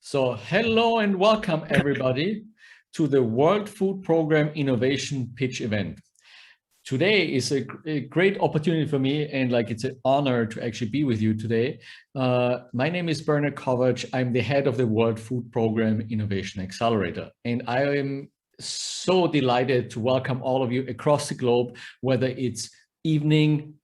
So hello and welcome everybody to the World Food Program Innovation Pitch event. Today is a great opportunity for me, and it's an honor to actually be with you today. My name is Bernard Kovac. I'm the head of the World Food Program Innovation Accelerator, and I am so delighted to welcome all of you across the globe, whether it's evening,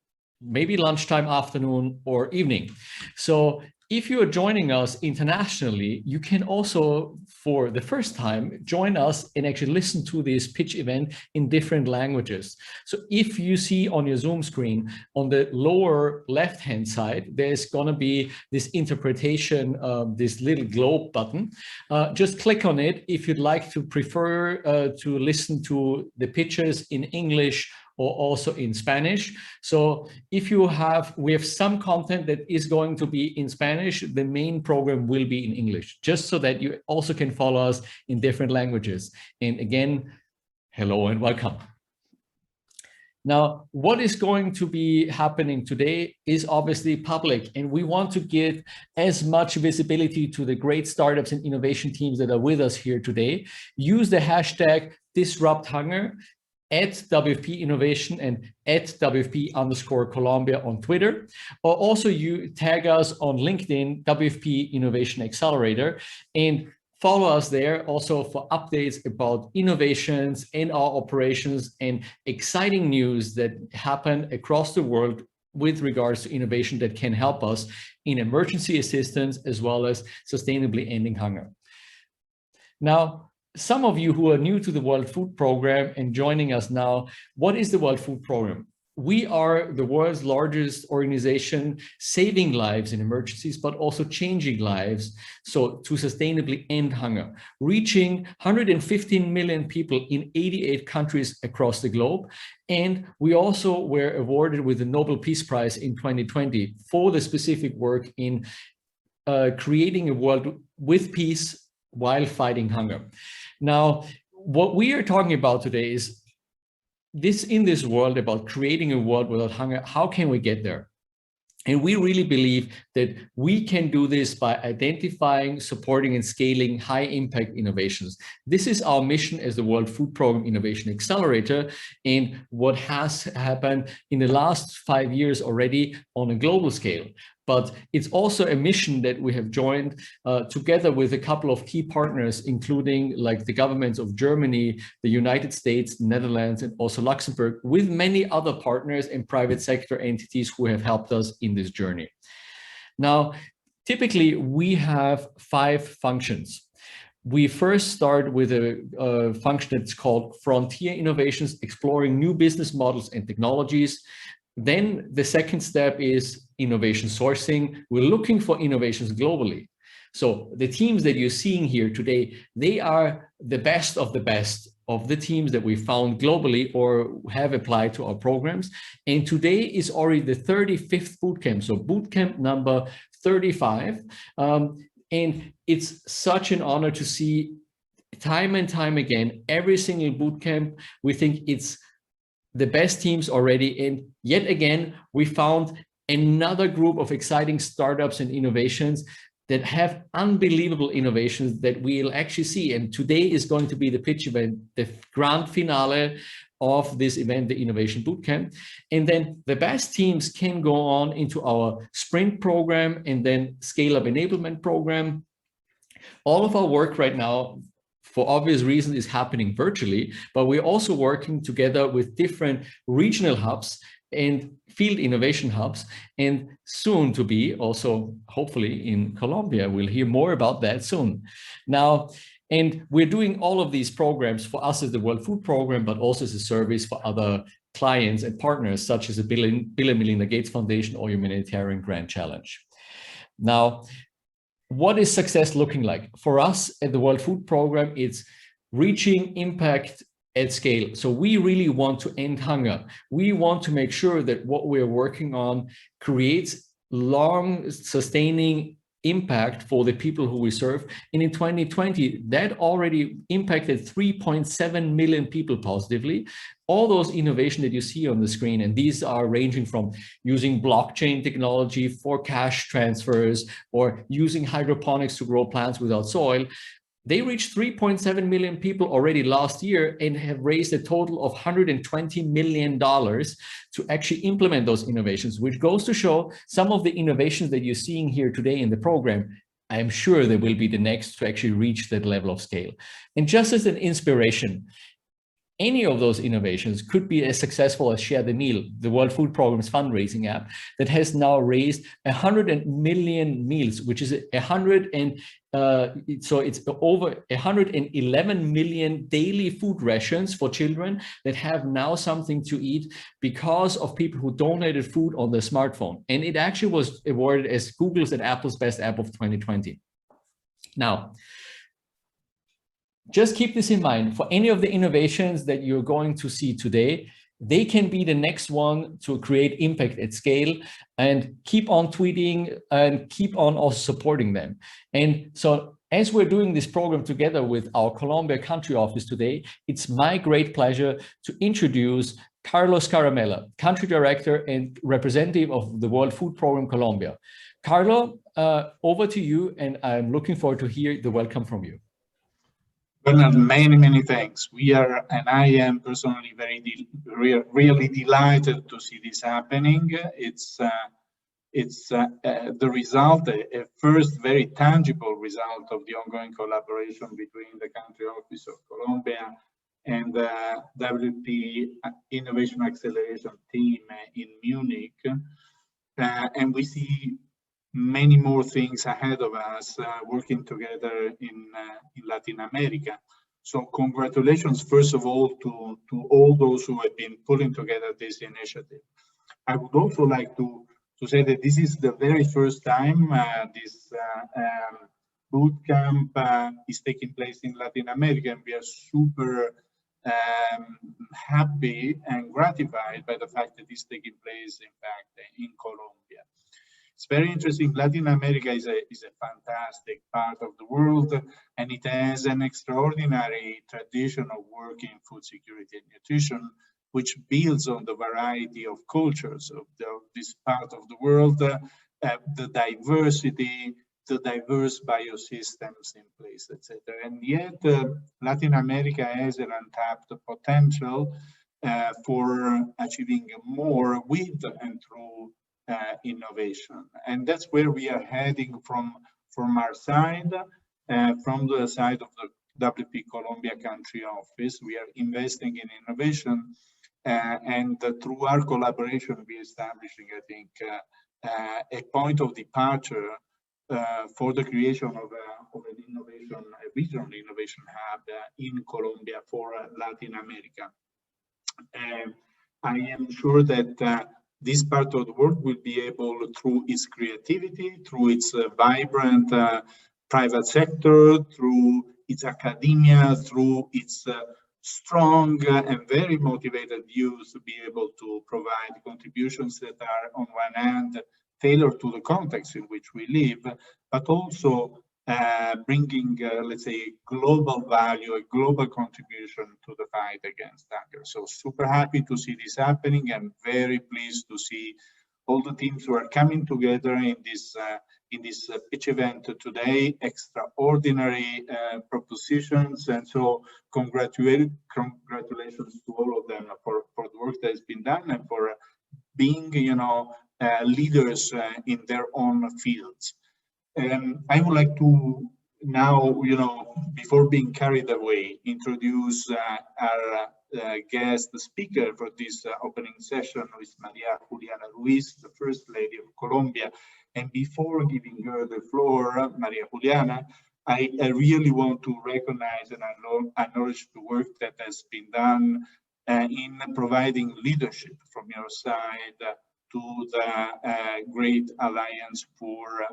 maybe lunchtime, afternoon, or evening. So if you are joining us internationally, you can also, for the first time, join us and actually listen to this pitch event in different languages. So if you see on your Zoom screen, on the lower left-hand side, there's going to be this interpretation, this little globe button. Just click on it if you'd like to prefer to listen to the pitches in English or also in Spanish. So if we have some content that is going to be in Spanish, the main program will be in English, just so that you also can follow us in different languages. And again, hello and welcome. Now, what is going to be happening today is obviously public, and we want to give as much visibility to the great startups and innovation teams that are with us here today. Use the hashtag #DisruptHunger at WFP Innovation and at WFP_Colombia on Twitter, or also you tag us on LinkedIn, WFP Innovation Accelerator, and follow us there also for updates about innovations in our operations and exciting news that happen across the world with regards to innovation that can help us in emergency assistance as well as sustainably ending hunger. Now, some of you who are new to the World Food Program and joining us now, what is the World Food Program? We are the world's largest organization saving lives in emergencies, but also changing lives, so to sustainably end hunger, reaching 115 million people in 88 countries across the globe. And we also were awarded with the Nobel Peace Prize in 2020 for the specific work in creating a world with peace while fighting hunger. Now, what we are talking about today is in this world about creating a world without hunger. How can we get there? And we really believe that we can do this by identifying, supporting, and scaling high impact innovations. This is our mission as the World Food Program Innovation Accelerator, and what has happened in the last 5 years already on a global scale. But it's also a mission that we have joined together with a couple of key partners, including the governments of Germany, the United States, Netherlands, and also Luxembourg, with many other partners and private sector entities who have helped us in this journey. Now, typically, we have 5 functions. We first start with a function that's called Frontier Innovations, exploring new business models and technologies. Then the second step is innovation sourcing. We're looking for innovations globally. So the teams that you're seeing here today, they are the best of the teams that we found globally or have applied to our programs. And today is already the 35th bootcamp, so bootcamp number 35. And it's such an honor to see time and time again, every single bootcamp, we think it's the best teams already. And yet again, we found another group of exciting startups and innovations that have unbelievable innovations that we'll actually see. And today is going to be the pitch event, the grand finale of this event, the Innovation Bootcamp. And then the best teams can go on into our sprint program and then scale up enablement program. All of our work right now, for obvious reasons, is happening virtually, but we're also working together with different regional hubs and field innovation hubs, and soon to be also hopefully in Colombia. We'll hear more about that soon. Now, and we're doing all of these programs for us as the World Food Program, but also as a service for other clients and partners, such as the Bill and Melinda Gates Foundation or Humanitarian Grand Challenge. Now, what is success looking like? For us at the World Food Program, it's reaching impact at scale. So we really want to end hunger. We want to make sure that what we're working on creates long sustaining impact for the people who we serve. And in 2020, that already impacted 3.7 million people positively. All those innovations that you see on the screen, and these are ranging from using blockchain technology for cash transfers or using hydroponics to grow plants without soil. They reached 3.7 million people already last year and have raised a total of $120 million to actually implement those innovations, which goes to show some of the innovations that you're seeing here today in the program. I'm sure they will be the next to actually reach that level of scale. And just as an inspiration, any of those innovations could be as successful as Share the Meal, the World Food Programme's fundraising app that has now raised 100 million meals, which is so it's over 111 million daily food rations for children that have now something to eat because of people who donated food on their smartphone. And it actually was awarded as Google's and Apple's best app of 2020. Now, just keep this in mind. For any of the innovations that you're going to see today, they can be the next one to create impact at scale, and keep on tweeting and keep on also supporting them. And so as we're doing this program together with our Colombia country office today, it's my great pleasure to introduce Carlos Caramella, country director and representative of the World Food Programme Colombia. Carlo, over to you, and I'm looking forward to hear the welcome from you. Bernard, many thanks. We are, and I am personally really delighted to see this happening. It's the result, a first very tangible result of the ongoing collaboration between the country office of Colombia and the WFP Innovation Acceleration team in Munich. And we see many more things ahead of us working together in Latin America. So congratulations, first of all, to all those who have been putting together this initiative. I would also like to say that this is the very first time this boot camp is taking place in Latin America, and we are super happy and gratified by the fact that it's taking place, in fact, in Colombia. It's very interesting. Latin America is a fantastic part of the world, and it has an extraordinary tradition of work in food security and nutrition, which builds on the variety of cultures of this part of the world, the diversity, the diverse biosystems in place, etc. And yet, Latin America has an untapped potential for achieving more with and through innovation, and that's where we are heading from our side, from the side of the WFP Colombia country office. We are investing in innovation, and through our collaboration, we are establishing, I think, a point of departure for the creation of an innovation, a regional innovation hub in Colombia for Latin America. I am sure that this part of the world will be able, through its creativity, through its vibrant private sector, through its academia, through its strong and very motivated youth, to be able to provide contributions that are, on one hand, tailored to the context in which we live, but also bringing, let's say, global value, a global contribution to the fight against hunger. So super happy to see this happening, and very pleased to see all the teams who are coming together in this pitch event today. Extraordinary propositions, and so congratulations to all of them for the work that has been done and for being, leaders in their own fields. I would like to now, before being carried away, introduce our guest speaker for this opening session, who is Maria Juliana Ruiz, the First Lady of Colombia. And before giving her the floor, Maria Juliana, I really want to recognize and acknowledge the work that has been done in providing leadership from your side to the Great Alliance for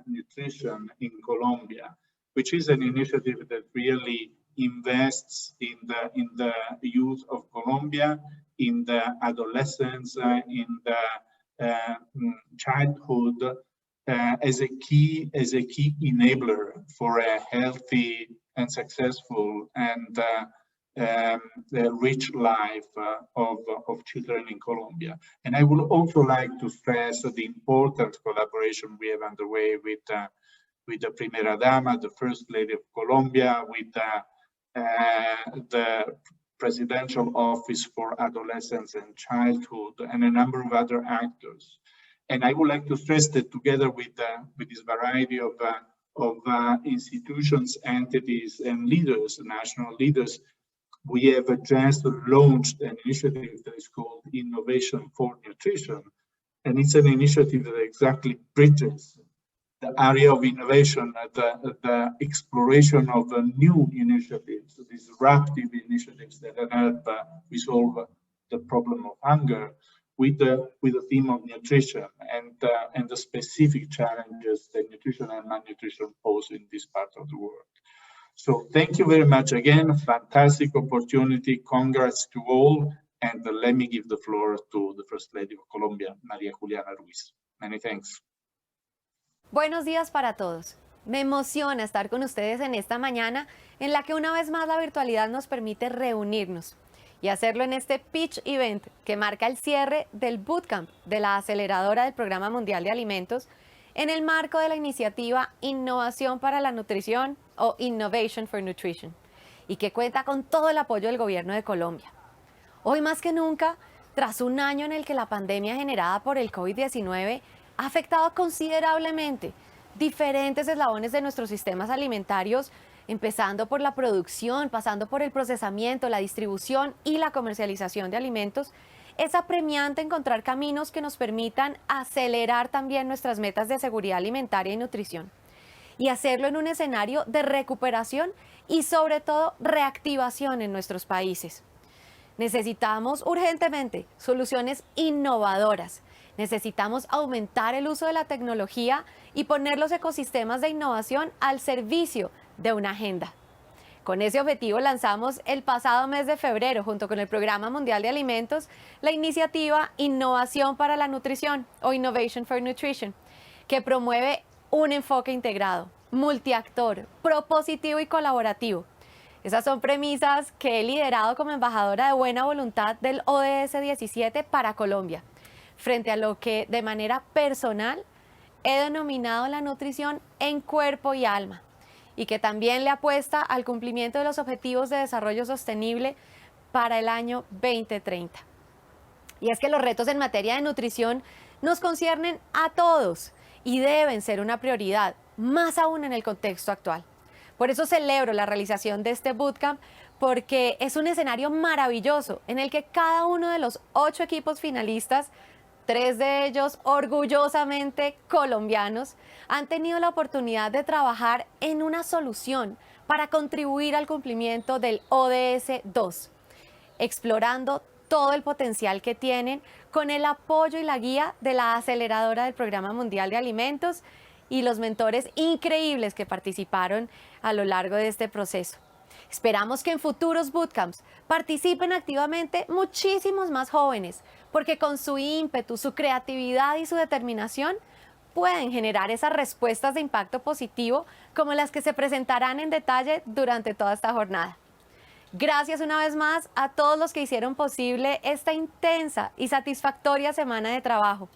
Nutrition in Colombia, which is an initiative that really invests in the youth of Colombia, in the adolescents, in the childhood, as a key enabler for a healthy and successful and rich life of children in Colombia. And I would also like to stress the important collaboration we have underway with the Primera Dama, the First Lady of Colombia, with the Presidential Office for Adolescence and Childhood, and a number of other actors. And I would like to stress that together with this variety of institutions, entities, and leaders, national leaders, we have just launched an initiative that is called Innovation for Nutrition. And it's an initiative that exactly bridges the area of innovation, the exploration of new initiatives, disruptive initiatives that help resolve the problem of hunger, with the theme of nutrition and the specific challenges that nutrition and malnutrition pose in this part of the world. So thank you very much again. Fantastic opportunity. Congrats to all. And let me give the floor to the First Lady of Colombia, María Juliana Ruiz. Many thanks. Buenos días para todos. Me emociona estar con ustedes en esta mañana en la que una vez más la virtualidad nos permite reunirnos y hacerlo en este pitch event que marca el cierre del bootcamp de la aceleradora del Programa Mundial de Alimentos en el marco de la iniciativa Innovación para la Nutrición o Innovation for Nutrition y que cuenta con todo el apoyo del Gobierno de Colombia. Hoy más que nunca, tras un año en el que la pandemia generada por el COVID-19 ha afectado considerablemente diferentes eslabones de nuestros sistemas alimentarios, empezando por la producción, pasando por el procesamiento, la distribución y la comercialización de alimentos, es apremiante encontrar caminos que nos permitan acelerar también nuestras metas de seguridad alimentaria y nutrición, y hacerlo en un escenario de recuperación y sobre todo reactivación en nuestros países. Necesitamos urgentemente soluciones innovadoras. Necesitamos aumentar el uso de la tecnología y poner los ecosistemas de innovación al servicio de una agenda. Con ese objetivo lanzamos el pasado mes de febrero, junto con el Programa Mundial de Alimentos, la iniciativa Innovación para la Nutrición o Innovation for Nutrition, que promueve un enfoque integrado, multiactor, propositivo y colaborativo. Esas son premisas que he liderado como embajadora de buena voluntad del ODS 17 para Colombia, frente a lo que de manera personal he denominado la nutrición en cuerpo y alma, y que también le apuesta al cumplimiento de los Objetivos de Desarrollo Sostenible para el año 2030. Y es que los retos en materia de nutrición nos conciernen a todos y deben ser una prioridad, más aún en el contexto actual. Por eso celebro la realización de este bootcamp, porque es un escenario maravilloso en el que cada uno de los 8 equipos finalistas, 3 de ellos orgullosamente colombianos, han tenido la oportunidad de trabajar en una solución para contribuir al cumplimiento del ODS 2, explorando todo el potencial que tienen con el apoyo y la guía de la aceleradora del Programa Mundial de Alimentos y los mentores increíbles que participaron a lo largo de este proceso. Esperamos que en futuros bootcamps participen activamente muchísimos más jóvenes, porque con su ímpetu, su creatividad y su determinación pueden generar esas respuestas de impacto positivo como las que se presentarán en detalle durante toda esta jornada. Gracias una vez más a todos los que hicieron posible esta intensa y satisfactoria semana de trabajo.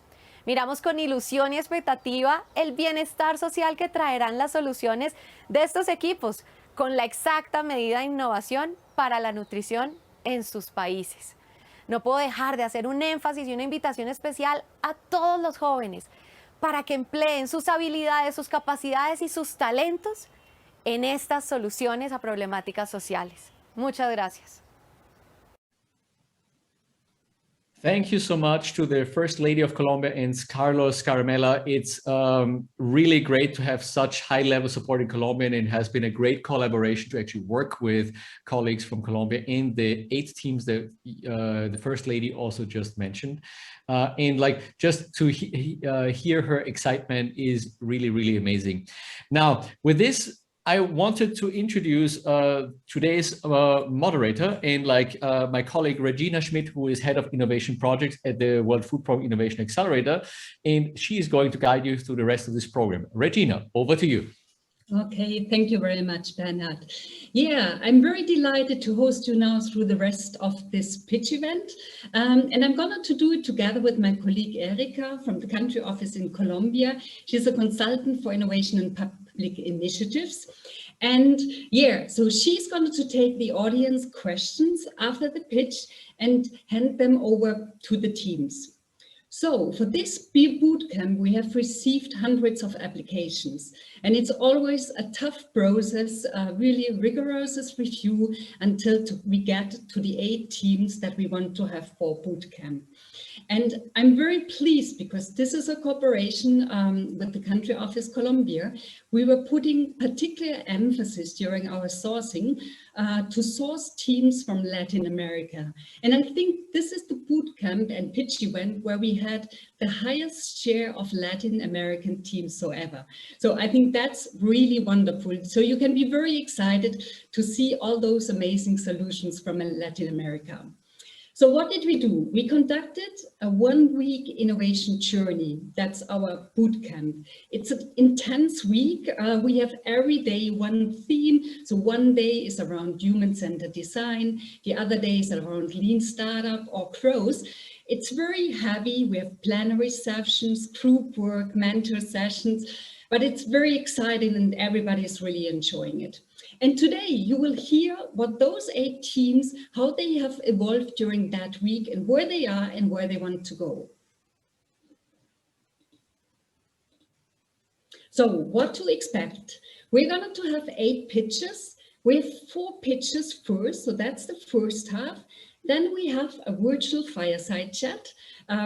Miramos con ilusión y expectativa el bienestar social que traerán las soluciones de estos equipos, con la exacta medida de innovación para la nutrición en sus países. No puedo dejar de hacer un énfasis y una invitación especial a todos los jóvenes para que empleen sus habilidades, sus capacidades y sus talentos en estas soluciones a problemáticas sociales. Muchas gracias. Thank you so much to the First Lady of Colombia and Carlos Caramella. It's really great to have such high-level support in Colombia, and it has been a great collaboration to actually work with colleagues from Colombia in the 8 teams that the First Lady also just mentioned. And like just to hear her excitement is really, really amazing. Now, with this I wanted to introduce today's moderator and my colleague Regina Schmidt, who is head of innovation projects at the World Food Programme Innovation Accelerator, and she is going to guide you through the rest of this program. Regina, over to you. Okay, thank you very much, Bernhard. Yeah, I'm very delighted to host you now through the rest of this pitch event. And I'm going to do it together with my colleague Erika from the country office in Colombia. She's a consultant for innovation and public initiatives. And yeah, so she's going to take the audience questions after the pitch and hand them over to the teams. So for this bootcamp, we have received hundreds of applications, and it's always a tough process, really rigorous review until we get to the 8 teams that we want to have for bootcamp. And I'm very pleased because this is a cooperation with the country office Colombia. We were putting particular emphasis during our sourcing to source teams from Latin America. And I think this is the bootcamp and pitch event where we had the highest share of Latin American teams so ever. So I think that's really wonderful. So you can be very excited to see all those amazing solutions from Latin America. So what did we do? We conducted a 1-week innovation journey. That's our bootcamp. It's an intense week. We have every day one theme. So one day is around human-centered design. The other day is around lean startup or growth. It's very heavy. We have plenary sessions, group work, mentor sessions, but it's very exciting and everybody is really enjoying it. And today you will hear what those 8 teams, how they have evolved during that week and where they are and where they want to go. So what to expect? We're going to have 8 pitches. We have 4 pitches first, so that's the first half. Then we have a virtual fireside chat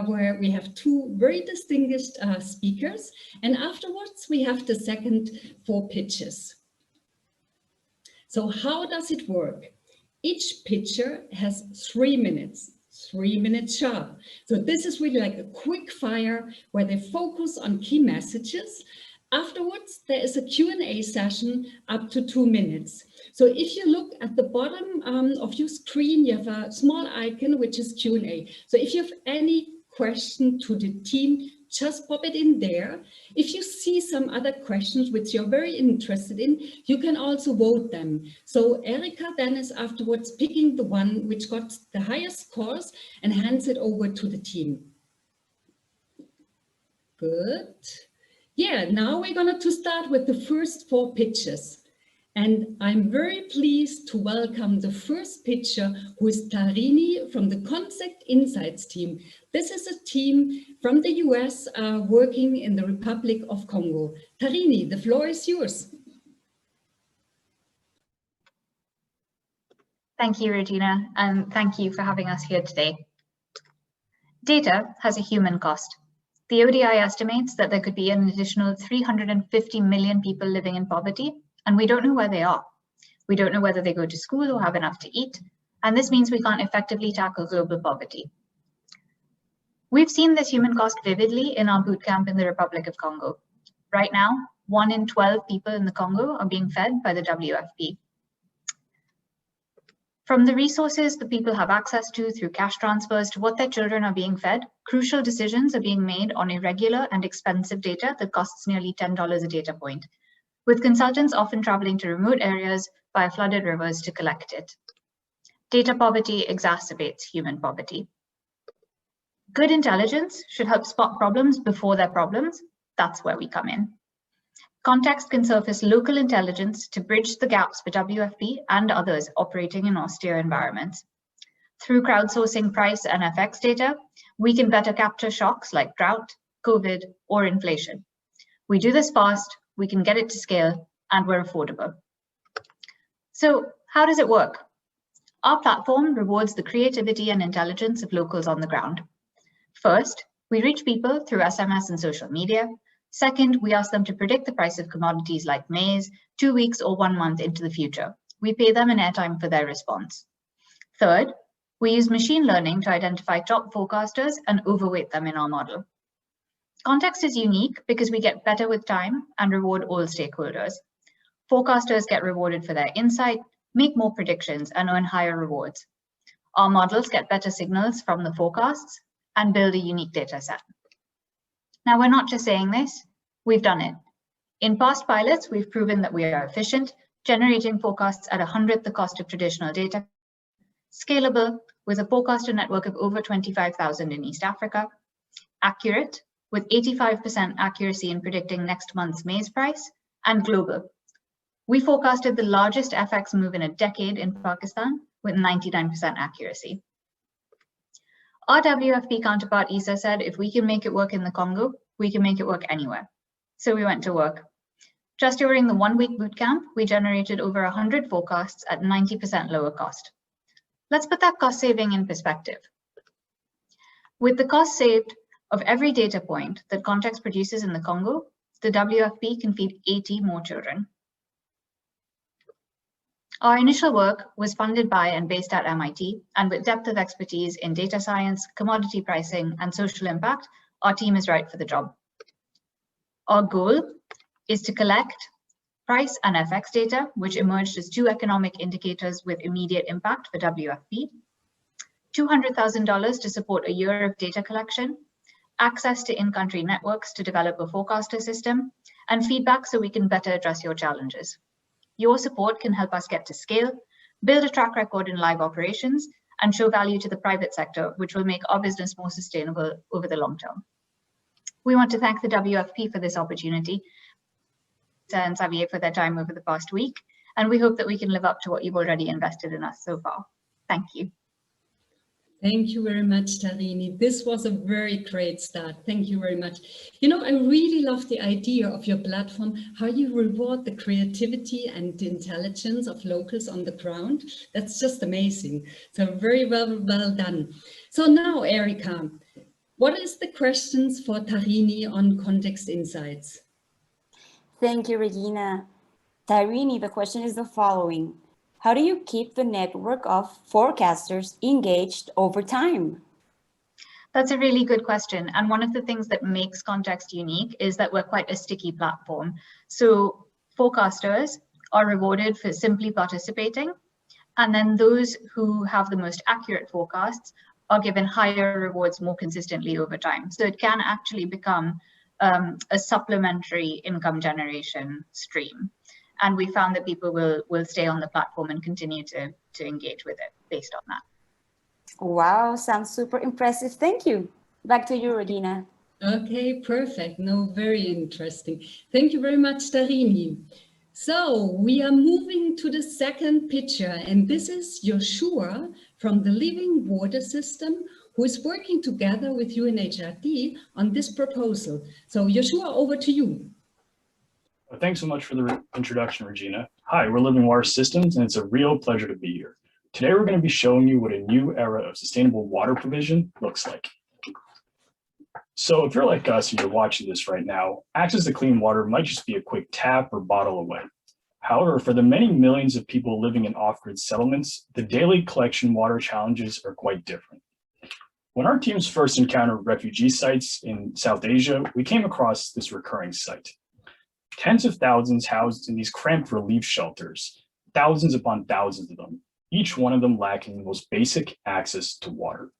where we have 2 very distinguished speakers. And afterwards, we have the second 4 pitches. So how does it work? Each pitcher has 3 minutes, 3 minutes sharp. So this is really like a quick fire where they focus on key messages. Afterwards, there is a Q&A session up to 2 minutes. So if you look at the bottom of your screen, you have a small icon, which is Q&A. So if you have any question to the team, just pop it in there. If you see some other questions which you're very interested in, you can also vote them. So Erika then is afterwards picking the one which got the highest scores and hands it over to the team. Good. Yeah, now we're going to start with the first 4 pitches. And I'm very pleased to welcome the first pitcher, who is Tarini from the Concept Insights team. This is a team from the US working in the Republic of Congo. Tarini, the floor is yours. Thank you, Regina, and thank you for having us here today. Data has a human cost. The ODI estimates that there could be an additional 350 million people living in poverty, and we don't know where they are. We don't know whether they go to school or have enough to eat, and this means we can't effectively tackle global poverty. We've seen this human cost vividly in our bootcamp in the Republic of Congo. Right now, 1 in 12 people in the Congo are being fed by the WFP. From the resources that people have access to through cash transfers to what their children are being fed, crucial decisions are being made on irregular and expensive data that costs nearly $10 a data point, with consultants often traveling to remote areas via flooded rivers to collect it. Data poverty exacerbates human poverty. Good intelligence should help spot problems before they're problems. That's where we come in. Context can surface local intelligence to bridge the gaps for WFP and others operating in austere environments. Through crowdsourcing price and FX data, we can better capture shocks like drought, COVID, or inflation. We do this fast, we can get it to scale, and we're affordable. So how does it work? Our platform rewards the creativity and intelligence of locals on the ground. First, we reach people through SMS and social media. Second, we ask them to predict the price of commodities like maize 2 weeks or 1 month into the future. We pay them an airtime for their response. Third, we use machine learning to identify top forecasters and overweight them in our model. Context is unique because we get better with time and reward all stakeholders. Forecasters get rewarded for their insight, make more predictions, and earn higher rewards. Our models get better signals from the forecasts and build a unique data set. Now, we're not just saying this, we've done it. In past pilots, we've proven that we are efficient, generating forecasts at 100th the cost of traditional data, scalable with a forecaster network of over 25,000 in East Africa, accurate with 85% accuracy in predicting next month's maize price, and global. We forecasted the largest FX move in a decade in Pakistan with 99% accuracy. Our WFP counterpart Isa said, if we can make it work in the Congo, we can make it work anywhere. So we went to work. Just during the 1-week bootcamp, we generated over 100 forecasts at 90% lower cost. Let's put that cost saving in perspective. With the cost saved of every data point that Context produces in the Congo, the WFP can feed 80 more children. Our initial work was funded by and based at MIT, and with depth of expertise in data science, commodity pricing, and social impact, our team is right for the job. Our goal is to collect price and FX data, which emerged as 2 economic indicators with immediate impact for WFP, $200,000 to support a year of data collection, access to in-country networks to develop a forecaster system, and feedback so we can better address your challenges. Your support can help us get to scale, build a track record in live operations, and show value to the private sector, which will make our business more sustainable over the long term. We want to thank the WFP for this opportunity and Xavier for their time over the past week, and we hope that we can live up to what you've already invested in us so far. Thank you. Thank you very much, Tarini. This was a very great start. Thank you very much. You know, I really love the idea of your platform, how you reward the creativity and the intelligence of locals on the ground. That's just amazing. So very well done. So now, Erica, what is the questions for Tarini on Context Insights? Thank you, Regina. Tarini, the question is the following. How do you keep the network of forecasters engaged over time? That's a really good question. And one of the things that makes Context unique is that we're quite a sticky platform. So forecasters are rewarded for simply participating. And then those who have the most accurate forecasts are given higher rewards more consistently over time. So it can actually become a supplementary income generation stream. And we found that people will stay on the platform and continue to engage with it based on that. Wow, sounds super impressive. Thank you. Back to you, Regina. Okay, perfect. No, very interesting. Thank you very much, Tarini. So we are moving to the second picture, and this is Joshua from the Living Water System, who is working together with UNHRD on this proposal. So Joshua, over to you. Thanks so much for the introduction, Regina. Hi, we're Living Water Systems, and it's a real pleasure to be here. Today, we're going to be showing you what a new era of sustainable water provision looks like. So if you're like us and you're watching this right now, access to clean water might just be a quick tap or bottle away. However, for the many millions of people living in off-grid settlements, the daily collection water challenges are quite different. When our teams first encountered refugee sites in South Asia, we came across this recurring sight. Tens of thousands housed in these cramped relief shelters, thousands upon thousands of them, each one of them lacking the most basic access to water.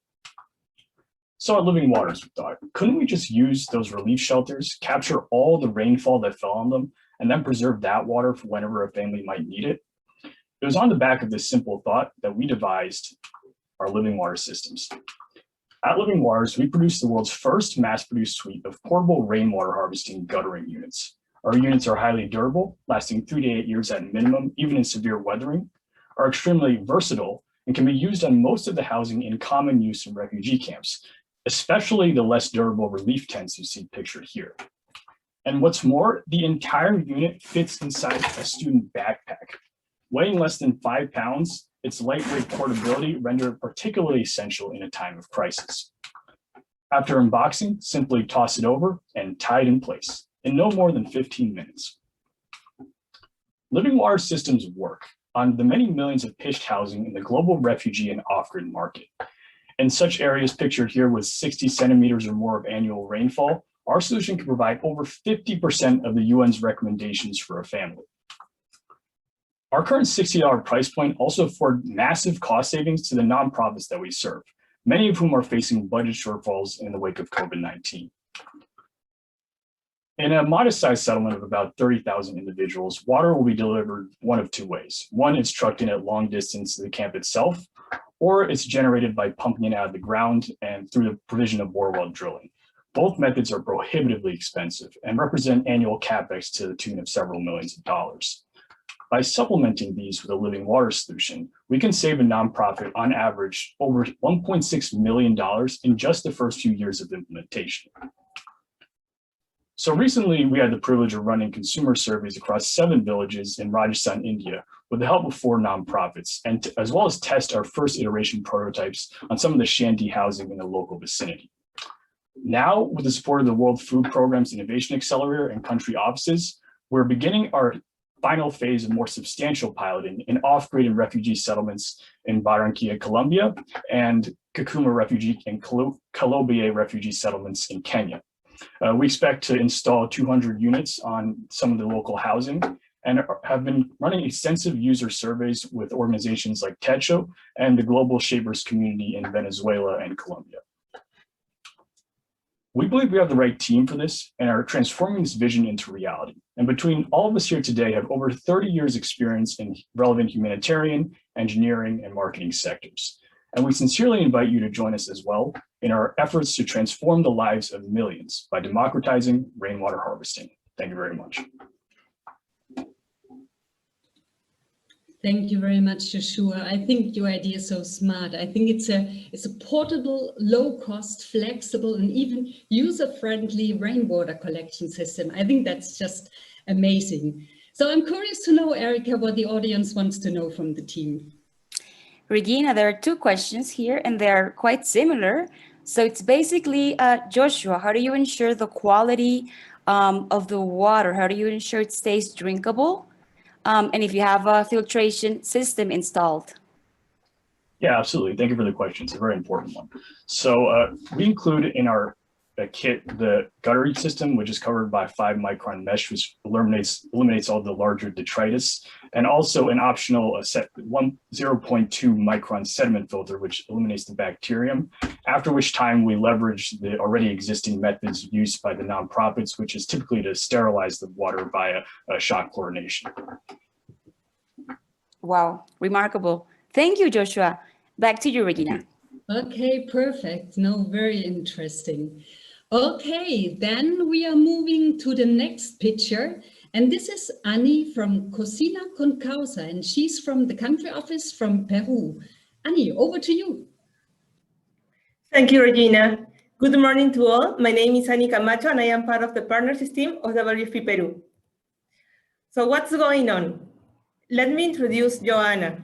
So at Living Waters, we thought, couldn't we just use those relief shelters, capture all the rainfall that fell on them, and then preserve that water for whenever a family might need it? It was on the back of this simple thought that we devised our Living Water Systems. At Living Waters, we produced the world's first mass-produced suite of portable rainwater harvesting guttering units. Our units are highly durable, lasting 3 to 8 years at minimum, even in severe weathering, are extremely versatile, and can be used on most of the housing in common use in refugee camps, especially the less durable relief tents you see pictured here. And what's more, the entire unit fits inside a student backpack. Weighing less than 5 pounds, its lightweight portability rendered it particularly essential in a time of crisis. After unboxing, simply toss it over and tie it in place in no more than 15 minutes. Living Water Systems work on the many millions of pitched housing in the global refugee and off-grid market. In such areas pictured here with 60 centimeters or more of annual rainfall, our solution can provide over 50% of the UN's recommendations for a family. Our current $60 price point also affords massive cost savings to the nonprofits that we serve, many of whom are facing budget shortfalls in the wake of COVID-19. In a modest-sized settlement of about 30,000 individuals, water will be delivered one of two ways. One, it's trucked in at long distance to the camp itself, or it's generated by pumping it out of the ground and through the provision of bore well drilling. Both methods are prohibitively expensive and represent annual capex to the tune of several millions of dollars. By supplementing these with a living water solution, we can save a nonprofit on average over $1.6 million in just the first few years of implementation. So recently, we had the privilege of running consumer surveys across 7 villages in Rajasthan, India, with the help of 4 nonprofits, and as well as test our first iteration prototypes on some of the shanty housing in the local vicinity. Now, with the support of the World Food Program's Innovation Accelerator and country offices, we're beginning our final phase of more substantial piloting in off-grid and refugee settlements in Barranquilla, Colombia, and Kakuma refugee and Kalobeye refugee settlements in Kenya. We expect to install 200 units on some of the local housing and have been running extensive user surveys with organizations like Techo and the Global Shapers community in Venezuela and Colombia. We believe we have the right team for this and are transforming this vision into reality. And between all of us here today have over 30 years experience in relevant humanitarian, engineering, and marketing sectors. And we sincerely invite you to join us as well in our efforts to transform the lives of millions by democratizing rainwater harvesting. Thank you very much. Thank you very much, Joshua. I think your idea is so smart. I think it's a portable, low-cost, flexible, and even user-friendly rainwater collection system. I think that's just amazing. So I'm curious to know, Erica, what the audience wants to know from the team. Regina, there are 2 questions here, and they're quite similar. So it's basically, Joshua, how do you ensure the quality of the water? How do you ensure it stays drinkable? And if you have a filtration system installed. Yeah, absolutely. Thank you for the question. It's a very important one. So we include in our kit the guttery system, which is covered by 5-micron mesh, which eliminates all the larger detritus, and also an optional 0.2 micron sediment filter, which eliminates the bacterium, after which time we leverage the already existing methods used by the nonprofits, which is typically to sterilize the water via shock chlorination. Wow, remarkable. Thank you, Joshua. Back to you, Regina. Okay, perfect. No, very interesting. Okay, then we are moving to the next picture. And this is Annie from Cocina con Causa, and she's from the country office from Peru. Annie, over to you. Thank you, Regina. Good morning to all. My name is Annie Camacho, and I am part of the partnership team of WFP Peru. So what's going on? Let me introduce Joanna.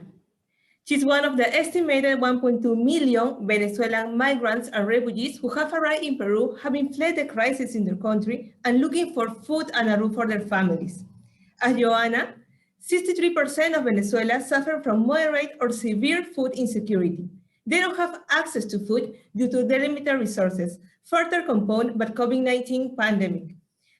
She's one of the estimated 1.2 million Venezuelan migrants and refugees who have arrived in Peru, having fled the crisis in their country and looking for food and a roof for their families. As Joanna, 63% of Venezuela suffer from moderate or severe food insecurity. They don't have access to food due to their limited resources, further compounded by the COVID-19 pandemic.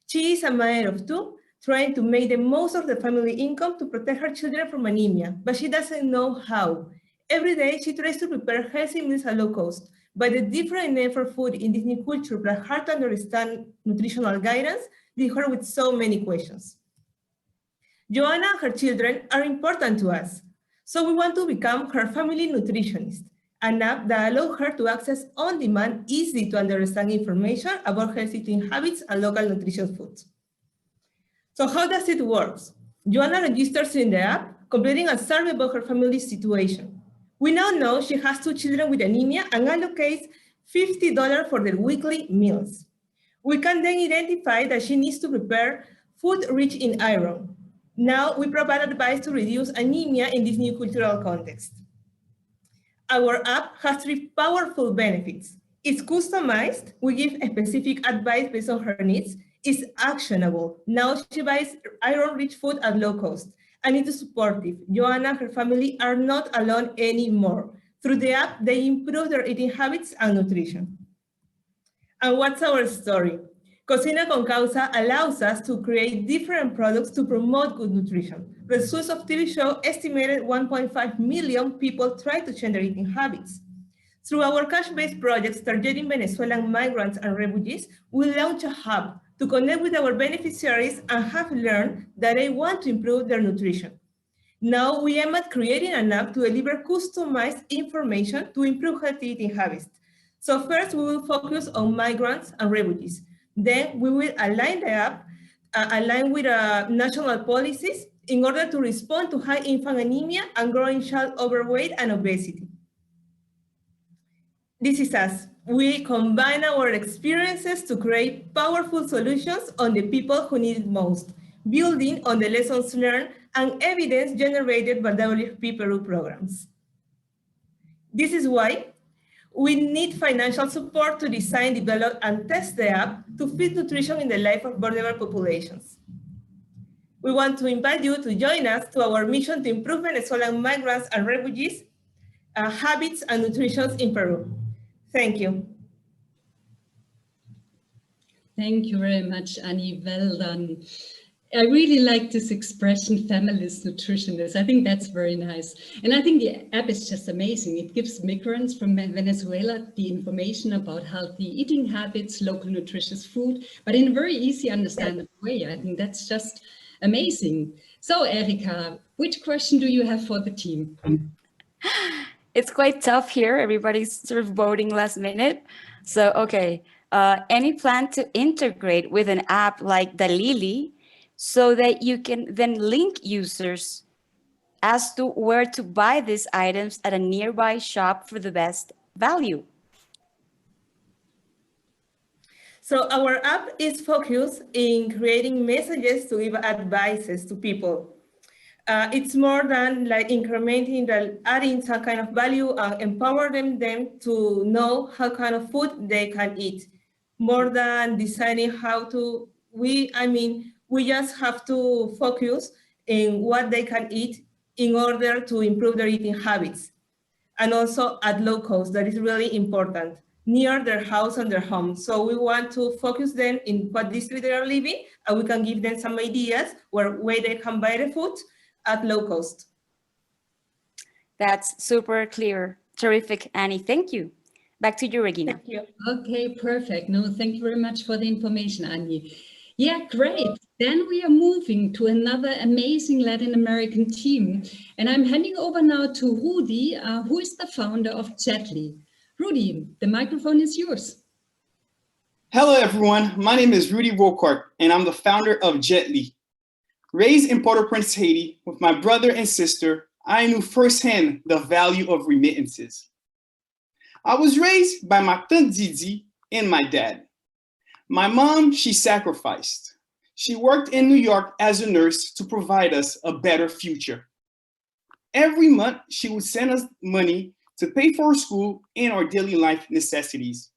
She is a mother of 2, trying to make the most of the family income to protect her children from anemia, but she doesn't know how. Every day, she tries to prepare healthy meals at low cost, but the different name for food in this new culture, but hard to understand nutritional guidance, leave her with so many questions. Joanna and her children are important to us, so we want to become her family nutritionist, an app that allows her to access on-demand, easy to understand information about healthy eating habits and local nutritious foods. So how does it work? Joanna registers in the app, completing a survey about her family's situation. We now know she has 2 children with anemia and allocates $50 for their weekly meals. We can then identify that she needs to prepare food rich in iron. Now we provide advice to reduce anemia in this new cultural context. Our app has 3 powerful benefits. It's customized. We give specific advice based on her needs. It's actionable. Now she buys iron-rich food at low cost. And it is supportive. Joanna and her family are not alone anymore. Through the app, they improve their eating habits and nutrition. And what's our story? Cocina con Causa allows us to create different products to promote good nutrition. results of TV show estimated 1.5 million people try to change their eating habits. Through our cash-based projects targeting Venezuelan migrants and refugees, we launched a hub to connect with our beneficiaries and have learned that they want to improve their nutrition. Now we aim at creating an app to deliver customized information to improve healthy eating habits. So first we will focus on migrants and refugees. Then we will align the app, align with national policies in order to respond to high infant anemia and growing child overweight and obesity. This is us. We combine our experiences to create powerful solutions on the people who need it most, building on the lessons learned and evidence generated by WFP Peru programs. This is why we need financial support to design, develop, and test the app to fit nutrition in the life of vulnerable populations. We want to invite you to join us to our mission to improve Venezuelan migrants and refugees' habits and nutrition in Peru. Thank you. Thank you very much, Annie. Well done. I really like this expression, feminist nutritionist. I think that's very nice. And I think the app is just amazing. It gives migrants from Venezuela the information about healthy eating habits, local nutritious food, but in a very easy, understandable way. I think that's just amazing. So, Erika, which question do you have for the team? It's quite tough here. Everybody's sort of voting last minute. So, okay. Any plan to integrate with an app like Dalili so that you can then link users as to where to buy these items at a nearby shop for the best value? So our app is focused in creating messages to give advices to people. It's more than like incrementing, adding some kind of value and empowering them to know how kind of food they can eat. More than deciding how to, we just have to focus in what they can eat in order to improve their eating habits. And also at low cost, that is really important, near their house and their home. So we want to focus them in what district they are living, and we can give them some ideas where they can buy the food at low cost. That's super clear. Terrific, Annie. Thank you. Back to you, Regina. Thank you. Okay, perfect. No, thank you very much for the information, Annie. Yeah, great. Then we are moving to another amazing Latin American team. And I'm handing over now to Rudy, who is the founder of Jetly. Rudy, the microphone is yours. Hello, everyone. My name is Rudy Rocart, and I'm the founder of Jetly. Raised in Port-au-Prince, Haiti, with my brother and sister, I knew firsthand the value of remittances. I was raised by my tante Didi and my dad. My mom, she sacrificed. She worked in New York as a nurse to provide us a better future. Every month, she would send us money to pay for our school and our daily life necessities.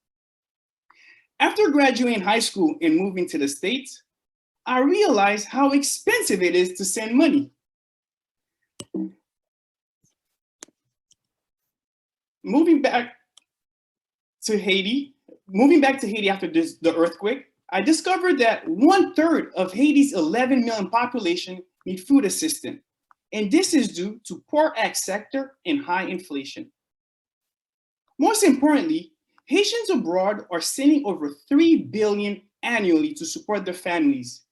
After graduating high school and moving to the States, I realized how expensive it is to send money. Moving back to Haiti after the earthquake, I discovered that 1/3 of Haiti's 11 million population need food assistance. And this is due to poor ag sector and high inflation. Most importantly, Haitians abroad are sending over $3 billion annually to support their families,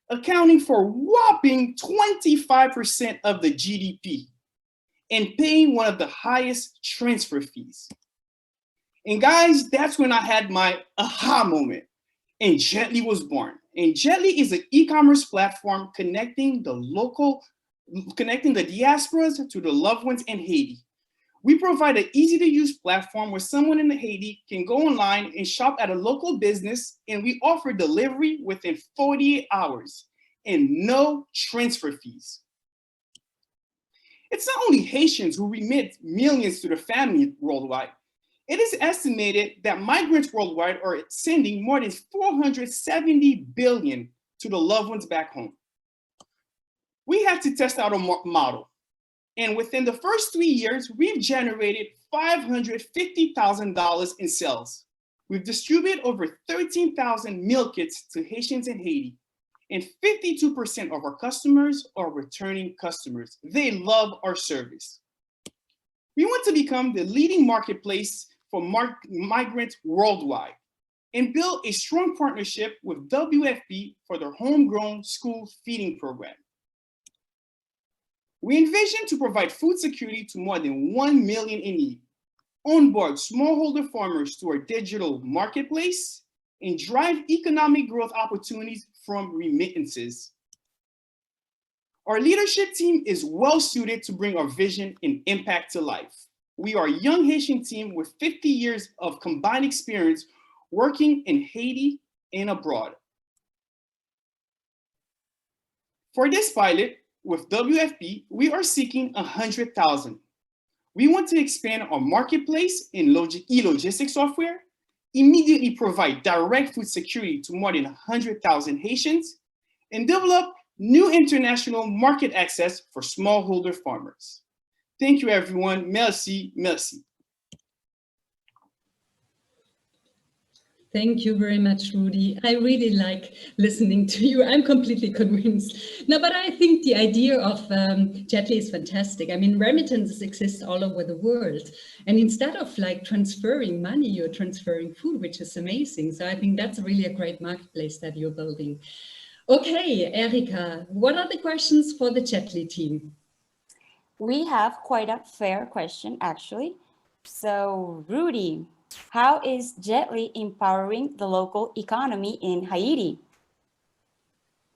accounting for a whopping 25% of the GDP and paying one of the highest transfer fees. And guys, that's when I had my aha moment, and Jetly was born. And Jetly is an e-commerce platform connecting the diasporas to the loved ones in Haiti. We provide an easy-to-use platform where someone in Haiti can go online and shop at a local business, and we offer delivery within 48 hours and no transfer fees. It's not only Haitians who remit millions to their family worldwide. It is estimated that migrants worldwide are sending more than $470 billion to the loved ones back home. We had to test out a model. And within the first 3 years, we've generated $550,000 in sales. We've distributed over 13,000 meal kits to Haitians in Haiti. And 52% of our customers are returning customers. They love our service. We want to become the leading marketplace for migrants worldwide and build a strong partnership with WFP for their homegrown school feeding program. We envision to provide food security to more than 1 million in need, onboard smallholder farmers to our digital marketplace, and drive economic growth opportunities from remittances. Our leadership team is well suited to bring our vision and impact to life. We are a young Haitian team with 50 years of combined experience working in Haiti and abroad. For this pilot with WFP, we are seeking 100,000. We want to expand our marketplace in e-logistics software, immediately provide direct food security to more than 100,000 Haitians, and develop new international market access for smallholder farmers. Thank you, everyone. Merci, merci. Thank you very much, Rudy. I really like listening to you. I'm completely convinced. No, but I think the idea of Jetly is fantastic. I mean, remittances exist all over the world. And instead of like transferring money, you're transferring food, which is amazing. So I think that's really a great marketplace that you're building. Okay, Erika, what are the questions for the Jetly team? We have quite a fair question, actually. So, Rudy, how is Jetly empowering the local economy in Haiti?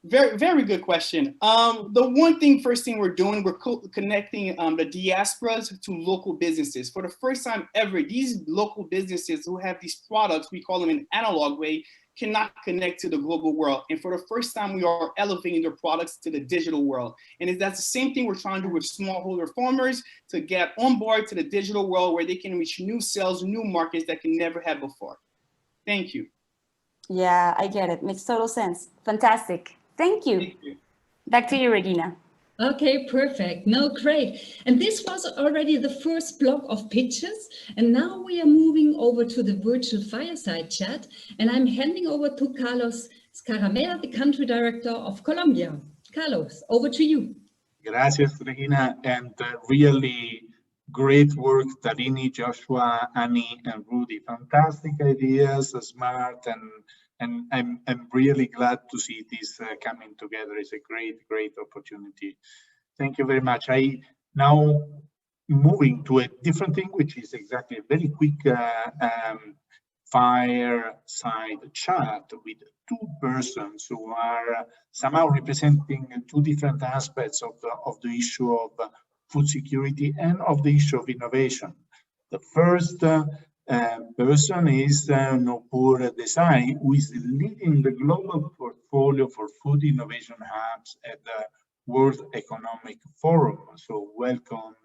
Very, very good question. The first thing we're doing, we're connecting the diasporas to local businesses. For the first time ever, these local businesses who have these products, we call them in analog way, cannot connect to the global world. And for the first time, we are elevating their products to the digital world. And that's the same thing we're trying to do with smallholder farmers to get on board to the digital world where they can reach new sales, new markets that can never have before. Thank you. Yeah, I get it. Makes total sense. Fantastic. Thank you. Thank you. Back to you, Regina. Okay, perfect. No, great. And this was already the first block of pitches. And now we are moving over to the virtual fireside chat. And I'm handing over to Carlos Scaramella, the country director of Colombia. Carlos, over to you. Gracias, Regina. And really great work, Tarini, Joshua, Annie, and Rudy. Fantastic ideas, smart, and I'm really glad to see this coming together. It's a great opportunity. Thank you very much. I now moving to a different thing, which is exactly a very quick fireside chat with two persons who are somehow representing two different aspects of the issue of food security and of the issue of innovation. The first person is Nupur Desai, who is leading the global portfolio for food innovation hubs at the World Economic Forum. So welcome,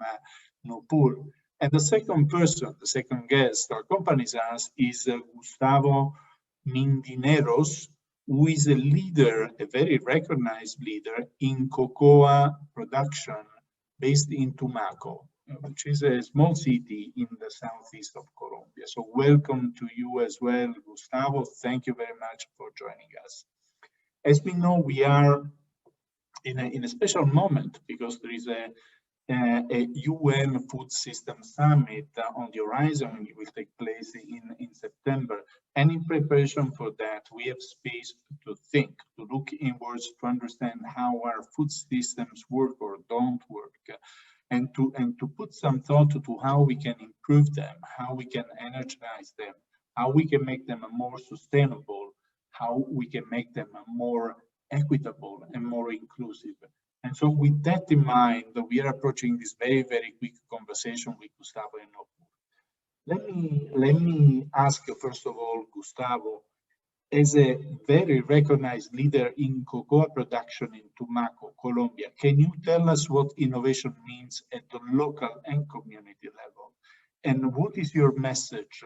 Nupur. And the second person, the second guest who accompanies us is Gustavo Mindineros, who is a leader, a very recognized leader in cocoa production based in Tumaco, which is a small city in the southeast of Colombia. So welcome to you as well, Gustavo. Thank you very much for joining us. As we know, we are in a special moment because there is a UN Food System Summit on the horizon. It will take place in September. And in preparation for that, we have space to think, to look inwards, to understand how our food systems work or don't work. And to put some thought to how we can improve them, how we can energize them, how we can make them more sustainable, how we can make them more equitable and more inclusive. And so with that in mind, we are approaching this very quick conversation with Gustavo and Nupur. Let me ask you, first of all, Gustavo, as a very recognized leader in cocoa production in Tumaco, Colombia, can you tell us what innovation means at the local and community level? And what is your message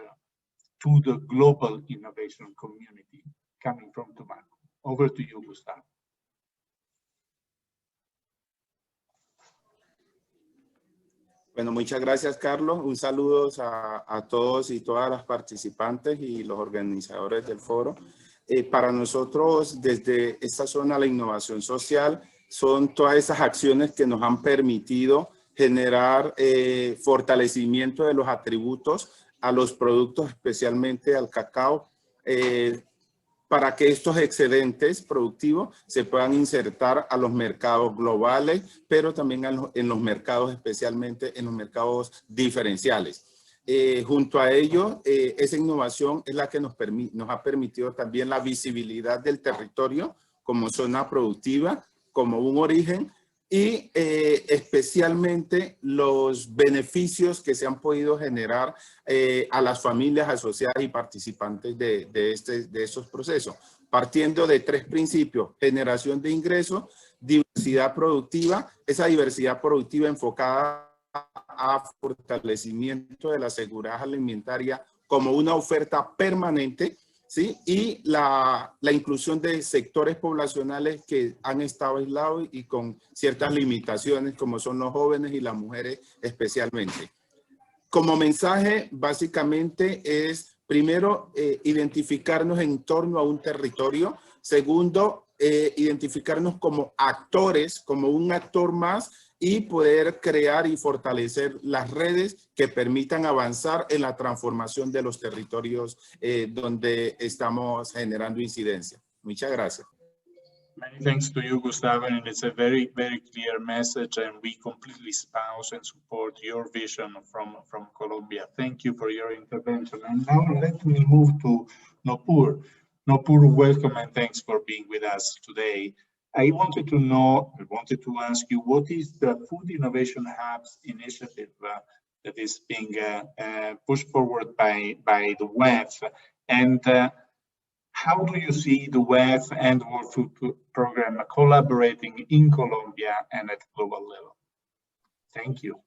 to the global innovation community coming from Tumaco? Over to you, Gustavo. Bueno, muchas gracias, Carlos. Un saludo a todos y todas las participantes y los organizadores del foro. Para nosotros, desde esta zona, la innovación social son todas esas acciones que nos han permitido generar fortalecimiento de los atributos a los productos, especialmente al cacao, para que estos excedentes productivos se puedan insertar a los mercados globales, pero también en los mercados, especialmente en los mercados diferenciales. Junto a ello, esa innovación es la que nos ha permitido también la visibilidad del territorio como zona productiva, como un origen, y especialmente los beneficios que se han podido generar a las familias asociadas y participantes de estos procesos, partiendo de 3 principios: generación de ingresos, diversidad productiva, esa diversidad productiva enfocada a fortalecimiento de la seguridad alimentaria como una oferta permanente, ¿sí? Y la inclusión de sectores poblacionales que han estado aislados y con ciertas limitaciones, como son los jóvenes y las mujeres especialmente. Como mensaje, básicamente es, primero, identificarnos en torno a un territorio. Segundo, identificarnos como actores, como un actor más, y poder crear y fortalecer las redes que permitan avanzar en la transformación de los territorios donde estamos generando incidencia. Muchas gracias. Many thanks to you, Gustavo, and it's a very, very clear message, and we completely espouse and support your vision from Colombia. Thank you for your intervention. And now let me move to Nopur. Nopur, welcome and thanks for being with us today. I wanted to ask you, what is the Food Innovation Hubs initiative that is being pushed forward by the WFP, and how do you see the WFP and World Food Program collaborating in Colombia and at global level? Thank you.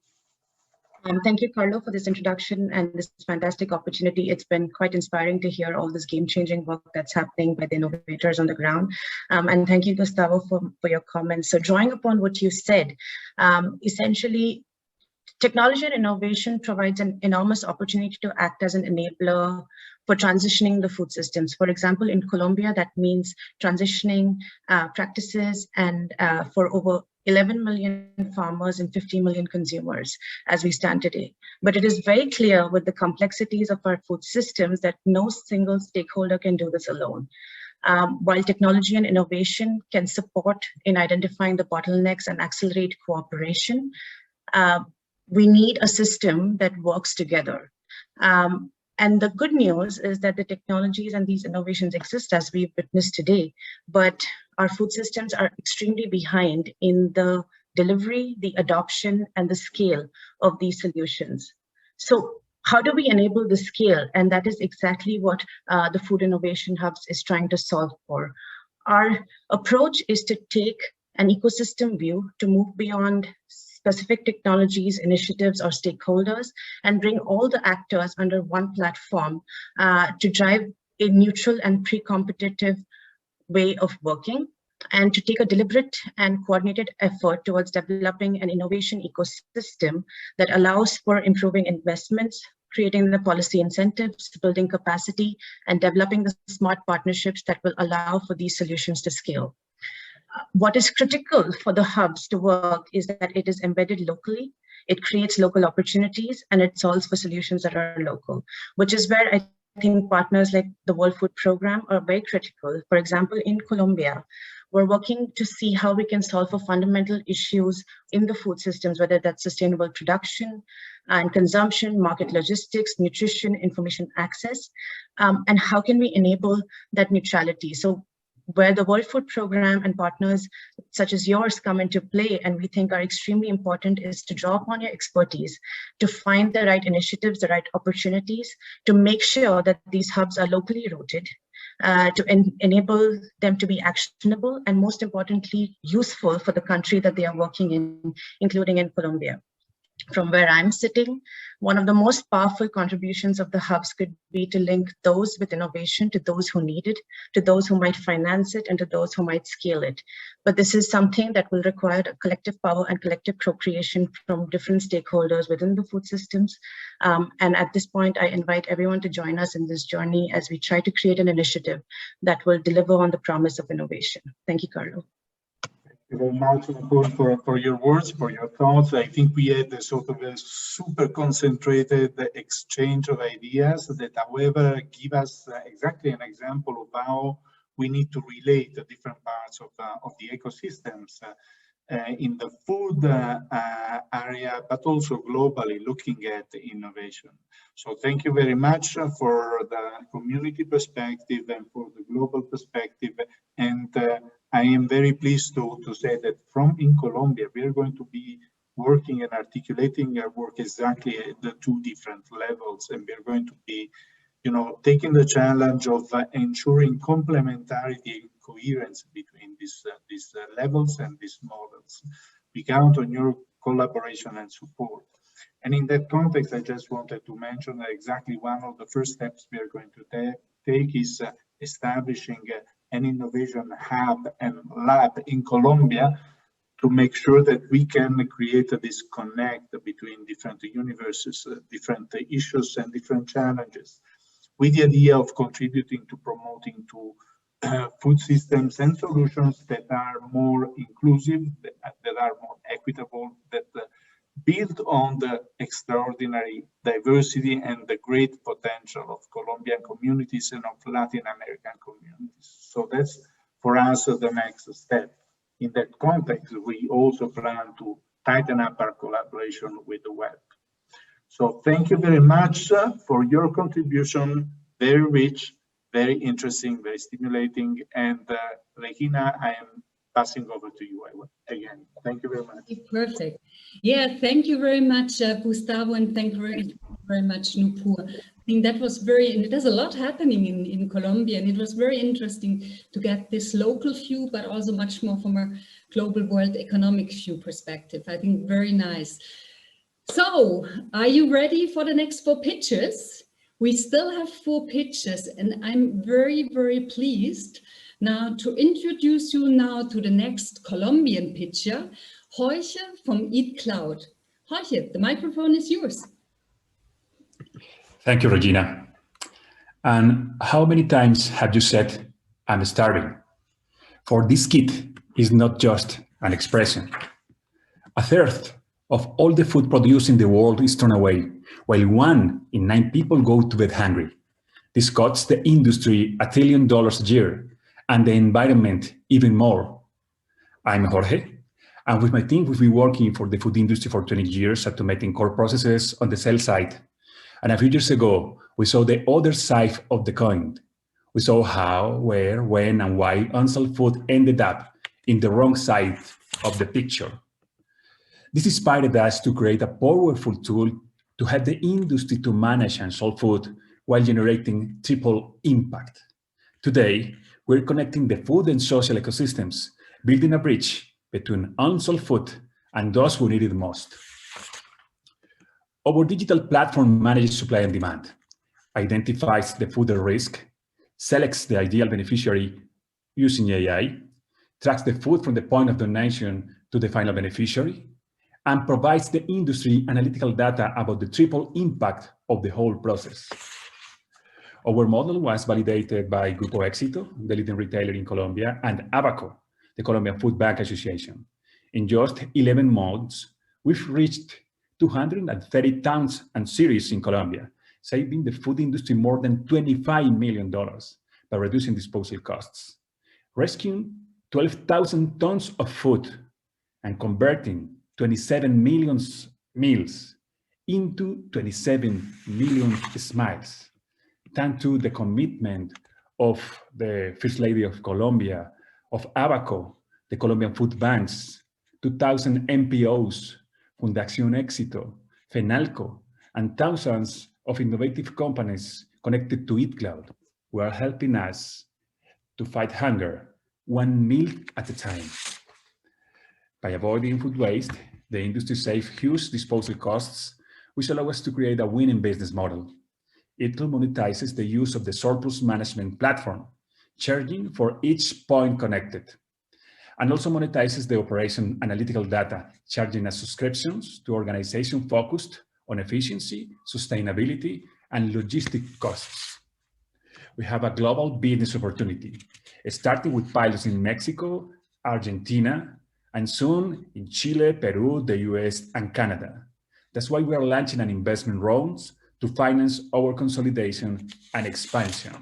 Thank you, Carlo, for this introduction and this fantastic opportunity. It's been quite inspiring to hear all this game-changing work that's happening by the innovators on the ground. And thank you, Gustavo, for your comments. So drawing upon what you said, essentially, technology and innovation provides an enormous opportunity to act as an enabler for transitioning the food systems. For example, in Colombia, that means transitioning practices and for over 11 million farmers and 50 million consumers as we stand today. But it is very clear with the complexities of our food systems that no single stakeholder can do this alone. While technology and innovation can support in identifying the bottlenecks and accelerate cooperation, we need a system that works together. And the good news is that the technologies and these innovations exist as we've witnessed today, but our food systems are extremely behind in the delivery, the adoption, and the scale of these solutions. So how do we enable the scale? And that is exactly what the Food Innovation Hubs is trying to solve for. Our approach is to take an ecosystem view to move beyond specific technologies, initiatives, or stakeholders, and bring all the actors under one platform to drive a neutral and pre-competitive way of working, and to take a deliberate and coordinated effort towards developing an innovation ecosystem that allows for improving investments, creating the policy incentives, building capacity, and developing the smart partnerships that will allow for these solutions to scale. What is critical for the hubs to work is that it is embedded locally, it creates local opportunities, and it solves for solutions that are local, which is where I think partners like the World Food Program are very critical. For example, in Colombia, we're working to see how we can solve for fundamental issues in the food systems, whether that's sustainable production and consumption, market logistics, nutrition, information access, and how can we enable that neutrality. So where the World Food Program and partners such as yours come into play, and we think are extremely important, is to draw upon your expertise, to find the right initiatives, the right opportunities, to make sure that these hubs are locally rooted, to enable them to be actionable, and most importantly, useful for the country that they are working in, including in Colombia. From where I'm sitting, one of the most powerful contributions of the hubs could be to link those with innovation to those who need it, to those who might finance it, and to those who might scale it. But this is something that will require collective power and collective co-creation from different stakeholders within the food systems. And at this point, I invite everyone to join us in this journey as we try to create an initiative that will deliver on the promise of innovation. Thank you, Carlo. Thank you very much, Nicole, for your words, for your thoughts. I think we had a sort of a super concentrated exchange of ideas that, however, give us exactly an example of how we need to relate the different parts of the ecosystems in the food area, but also globally looking at innovation. So thank you very much for the community perspective and for the global perspective. And I am very pleased to say that in Colombia, we are going to be working and articulating our work exactly at the two different levels. And we are going to be, taking the challenge of ensuring complementarity and coherence between these levels and these models. We count on your collaboration and support. And in that context, I just wanted to mention that exactly one of the first steps we are going to take is establishing an innovation hub and lab in Colombia to make sure that we can create this connect between different universes, different issues and different challenges, with the idea of contributing to promoting to food systems and solutions that are more inclusive, that are more equitable, that build on the extraordinary diversity and the great potential of Colombian communities and of Latin American communities. So that's for us the next step. In that context, we also plan to tighten up our collaboration with the web. So thank you very much for your contribution. Very rich, very interesting, very stimulating. And Regina, I am passing over to you again. Thank you very much. Perfect. Yeah, thank you very much, Gustavo, and thank you very much, Nupur. I think that was there's a lot happening in Colombia, and it was very interesting to get this local view, but also much more from a global world economic view perspective. I think very nice. So, are you ready for the next 4 pitches? We still have 4 pitches, and I'm very, very pleased now to introduce you now to the next Colombian pitcher, Jorge from Eat Cloud. Jorge, the microphone is yours. Thank you, Regina. And how many times have you said, I'm starving? For this kid is not just an expression. 1/3 of all the food produced in the world is thrown away, while 1 in 9 people go to bed hungry. This costs the industry $1 trillion a year, and the environment even more. I'm Jorge, and with my team, we've been working for the food industry for 20 years, automating core processes on the sales side. And a few years ago, we saw the other side of the coin. We saw how, where, when, and why unsold food ended up in the wrong side of the picture. This inspired us to create a powerful tool to help the industry to manage unsold food while generating triple impact. Today, we're connecting the food and social ecosystems, building a bridge between unsold food and those who need it most. Our digital platform manages supply and demand, identifies the food at risk, selects the ideal beneficiary using AI, tracks the food from the point of donation to the final beneficiary, and provides the industry analytical data about the triple impact of the whole process. Our model was validated by Grupo Éxito, the leading retailer in Colombia, and Abaco, the Colombian Food Bank Association. In just 11 months, we've reached 230 towns and cities in Colombia, saving the food industry more than $25 million by reducing disposal costs, rescuing 12,000 tons of food, and converting 27 million meals into 27 million smiles, thanks to the commitment of the First Lady of Colombia, of Abaco, the Colombian food banks, 2,000 NPOs, Fundación Éxito, FENALCO, and thousands of innovative companies connected to Eat Cloud, who are helping us to fight hunger, 1 meal at a time. By avoiding food waste, the industry saves huge disposal costs, which allow us to create a winning business model. It monetizes the use of the surplus management platform, charging for each point connected, and also monetizes the operation analytical data, charging as subscriptions to organizations focused on efficiency, sustainability, and logistic costs. We have a global business opportunity, starting with pilots in Mexico, Argentina, and soon in Chile, Peru, the US, and Canada. That's why we are launching an investment rounds to finance our consolidation and expansion.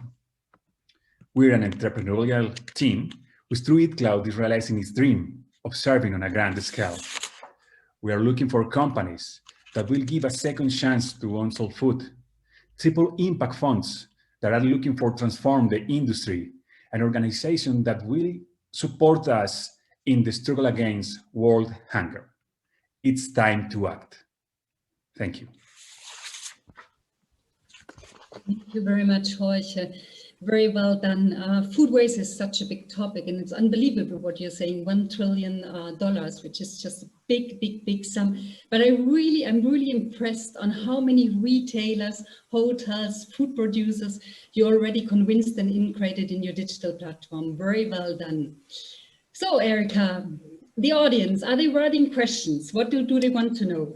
We're an entrepreneurial team which through EatCloud is realizing its dream of serving on a grand scale. We are looking for companies that will give a second chance to unsold food, triple impact funds that are looking for transform the industry, an organization that will support us in the struggle against world hunger. It's time to act. Thank you. Thank you very much, Jorge. Very well done. Food waste is such a big topic, and it's unbelievable what you're saying, $1 trillion, which is just a big sum. But I'm really impressed on how many retailers, hotels, food producers you already convinced and integrated in your digital platform. Very well done. So, Erica, the audience, are they writing questions? What do they want to know?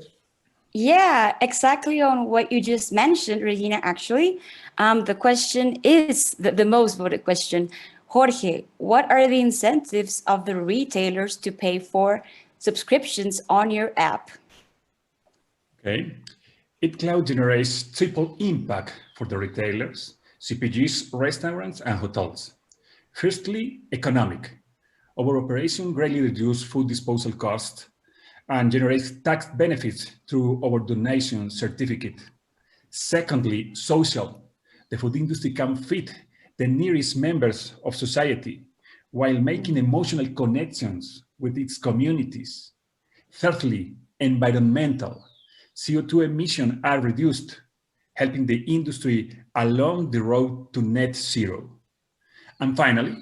Yeah, exactly on what you just mentioned, Regina, actually. The question is the most voted question. Jorge, what are the incentives of the retailers to pay for subscriptions on your app? Okay. EatCloud generates triple impact for the retailers, CPGs, restaurants, and hotels. Firstly, economic. Our operation greatly reduces food disposal costs and generates tax benefits through our donation certificate. Secondly, social. The food industry can feed the nearest members of society while making emotional connections with its communities. Thirdly, environmental. CO2 emissions are reduced, helping the industry along the road to net zero. And finally,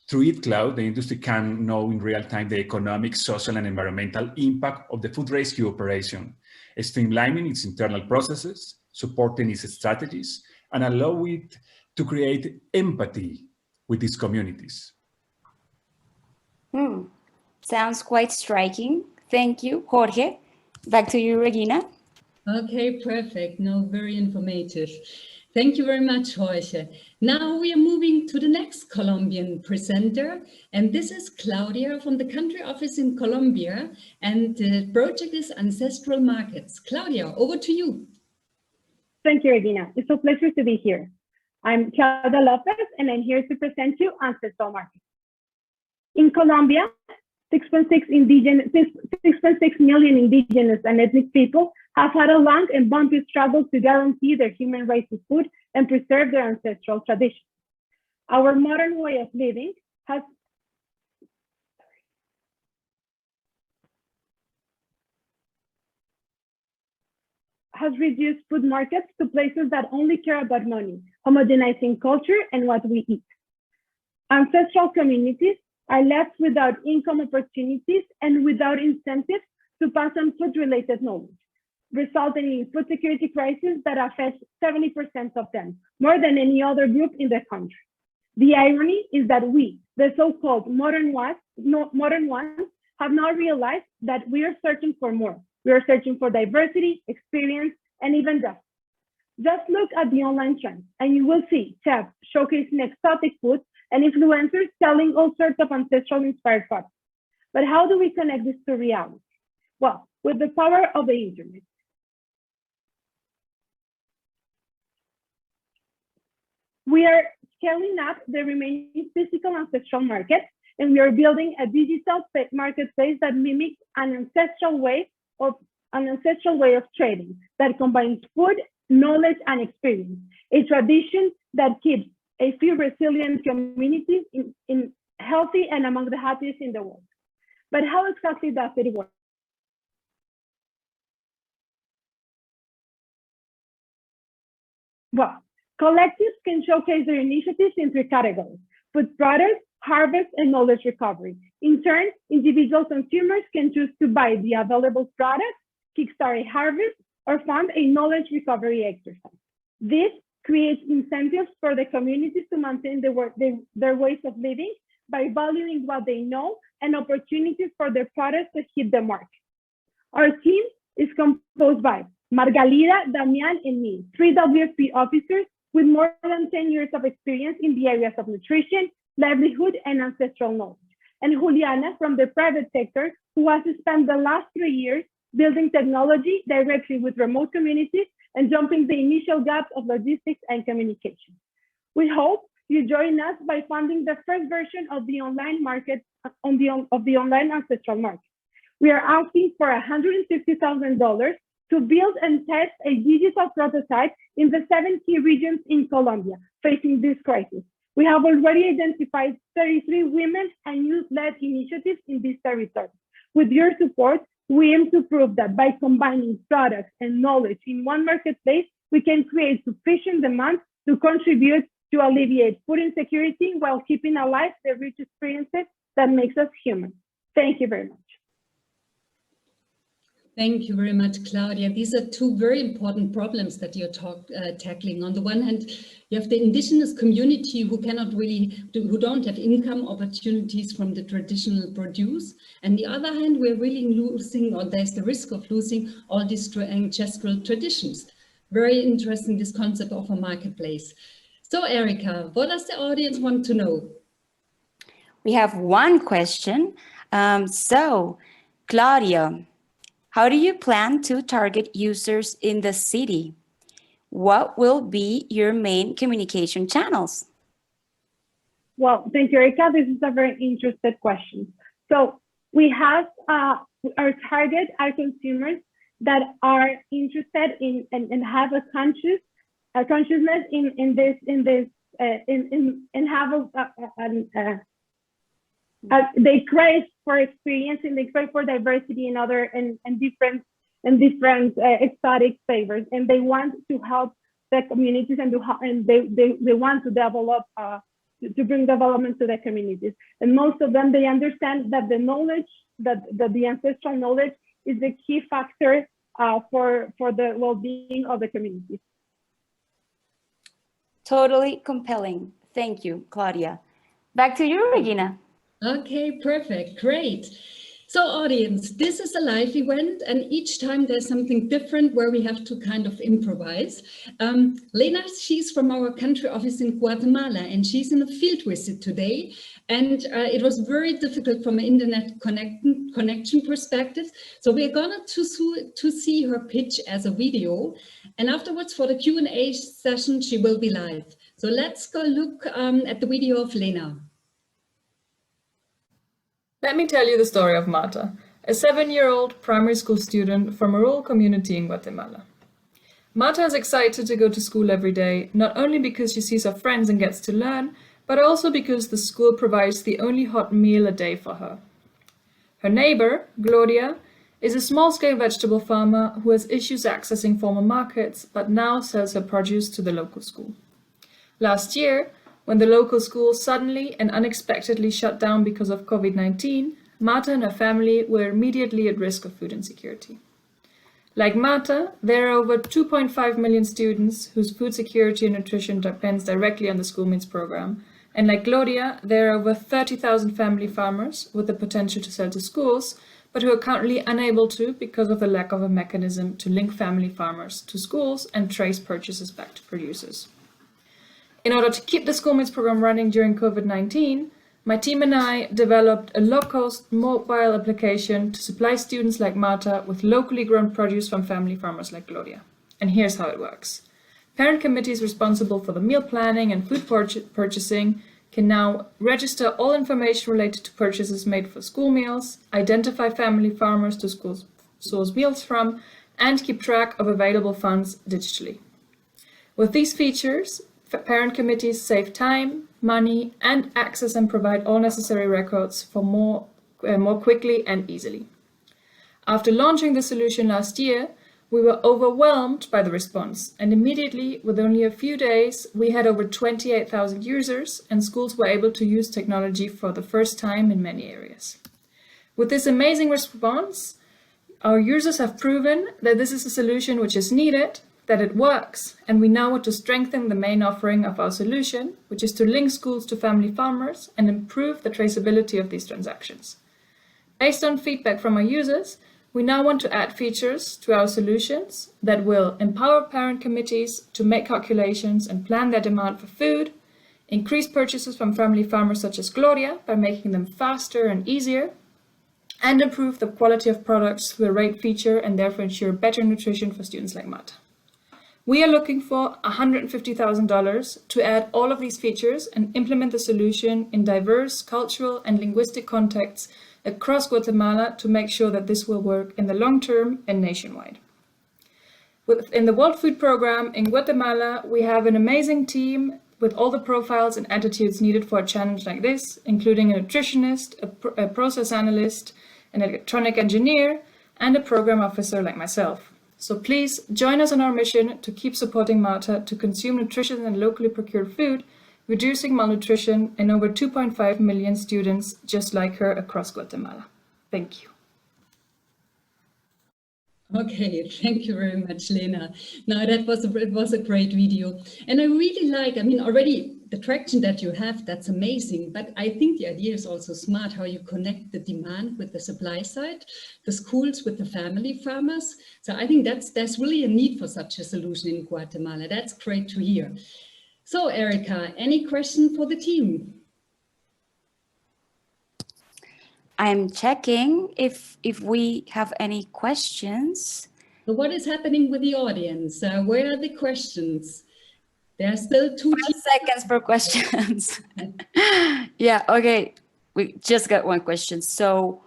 through EatCloud, the industry can know in real time the economic, social, and environmental impact of the food rescue operation, streamlining its internal processes, supporting its strategies, and allow it to create empathy with its communities. Sounds quite striking. Thank you, Jorge. Back to you, Regina. Okay, perfect. No, very informative. Thank you very much, Jorge. Now we are moving to the next Colombian presenter, and this is Claudia from the country office in Colombia, and the project is Ancestral Markets. Claudia, over to you. Thank you, Regina. It's a pleasure to be here. I'm Claudia Lopez, and I'm here to present you Ancestral Markets. In Colombia, 6.6 million indigenous and ethnic people have had a long and bumpy struggle to guarantee their human rights to food and preserve their ancestral traditions. Our modern way of living has reduced food markets to places that only care about money, homogenizing culture and what we eat. Ancestral communities are left without income opportunities and without incentives to pass on food-related knowledge, resulting in food security crisis that affects 70% of them, more than any other group in the country. The irony is that we, the so-called modern ones, have not realized that we are searching for more. We are searching for diversity, experience, and even justice. Just look at the online trends, and you will see chefs showcasing exotic foods and influencers selling all sorts of ancestral-inspired products. But how do we connect this to reality? Well, with the power of the internet. We are scaling up the remaining physical ancestral markets, and we are building a digital marketplace that mimics an ancestral way of trading that combines food, knowledge, and experience, a tradition that keeps a few resilient communities in healthy and among the happiest in the world. But how exactly does it work? Well, collectives can showcase their initiatives in 3 categories: food products, harvest, and knowledge recovery. In turn, individual consumers can choose to buy the available products, kickstart a harvest, or fund a knowledge recovery exercise. This creates incentives for the communities to maintain their ways of living by valuing what they know and opportunities for their products to hit the market. Our team is composed by Margalida, Damian, and me, 3 WFP officers with more than 10 years of experience in the areas of nutrition, livelihood, and ancestral knowledge. And Juliana from the private sector, who has spent the last 3 years building technology directly with remote communities and jumping the initial gaps of logistics and communication. We hope you join us by funding the first version of the online market, of the online ancestral market. We are asking for $150,000 to build and test a digital prototype in the 7 key regions in Colombia facing this crisis. We have already identified 33 women and youth-led initiatives in this territory. With your support, we aim to prove that by combining products and knowledge in one marketplace, we can create sufficient demand to contribute to alleviate food insecurity while keeping alive the rich experiences that makes us human. Thank you very much. Thank you very much, Claudia. These are 2 very important problems that you're tackling. On the one hand, you have the indigenous community who who don't have income opportunities from the traditional produce. And the other hand, we're really losing, or there's the risk of losing all these ancestral traditions. Very interesting, this concept of a marketplace. So Erica, what does the audience want to know? We have one question. So Claudia, how do you plan to target users in the city? What will be your main communication channels? Well, thank you, Erica. This is a very interesting question. So we have our target are consumers that are interested in and have a consciousness they crave for experience and they crave for diversity and other and different exotic flavors, and they want to help the communities and they want to develop to bring development to the communities. And most of them, they understand that the knowledge that the ancestral knowledge is the key factor for the well-being of the communities. Totally compelling. Thank you, Claudia. Back to you, Regina. Okay, perfect, great. So audience, this is a live event and each time there's something different where we have to kind of improvise. Lena, she's from our country office in Guatemala and she's in a field visit today. And it was very difficult from an internet connection perspective. So we're gonna to see her pitch as a video. And afterwards for the Q&A session, she will be live. So let's go look at the video of Lena. Let me tell you the story of Marta, a 7-year-old primary school student from a rural community in Guatemala. Marta is excited to go to school every day, not only because she sees her friends and gets to learn, but also because the school provides the only hot meal a day for her. Her neighbor, Gloria, is a small-scale vegetable farmer who has issues accessing formal markets, but now sells her produce to the local school. Last year, when the local school suddenly and unexpectedly shut down because of COVID-19, Marta and her family were immediately at risk of food insecurity. Like Marta, there are over 2.5 million students whose food security and nutrition depends directly on the school meals program. And like Gloria, there are over 30,000 family farmers with the potential to sell to schools, but who are currently unable to because of the lack of a mechanism to link family farmers to schools and trace purchases back to producers. In order to keep the school meals program running during COVID-19, my team and I developed a low-cost mobile application to supply students like Marta with locally grown produce from family farmers like Gloria. And here's how it works. Parent committees responsible for the meal planning and food purchasing can now register all information related to purchases made for school meals, identify family farmers to schools source meals from, and keep track of available funds digitally. With these features, parent committees save time, money, and access and provide all necessary records for more quickly and easily. After launching the solution last year, We were overwhelmed by the response, and immediately, with only a few days, we had over 28,000 users, and schools were able to use technology for the first time in many areas. With this amazing response, our users have proven that this is a solution which is needed, that it works, and we now want to strengthen the main offering of our solution, which is to link schools to family farmers and improve the traceability of these transactions. Based on feedback from our users, we now want to add features to our solutions that will empower parent committees to make calculations and plan their demand for food, increase purchases from family farmers such as Gloria by making them faster and easier, and improve the quality of products through a rate feature and therefore ensure better nutrition for students like Marta. We are looking for $150,000 to add all of these features and implement the solution in diverse cultural and linguistic contexts across Guatemala to make sure that this will work in the long term and nationwide. In the World Food Program in Guatemala, we have an amazing team with all the profiles and attitudes needed for a challenge like this, including a nutritionist, a process analyst, an electronic engineer, and a program officer like myself. So please join us on our mission to keep supporting Marta to consume nutritious and locally procured food, reducing malnutrition in over 2.5 million students just like her across Guatemala. Thank you. Okay, thank you very much, Lena. Now it was a great video. And I really like, already the traction that you have, that's amazing. But I think the idea is also smart, how you connect the demand with the supply side, the schools with the family farmers. So I think there's really a need for such a solution in Guatemala. That's great to hear. So Erica, any question for the team? I'm checking if we have any questions. So what is happening with the audience? Where are the questions? There are still 2 seconds for questions. Yeah, okay. We just got one question. So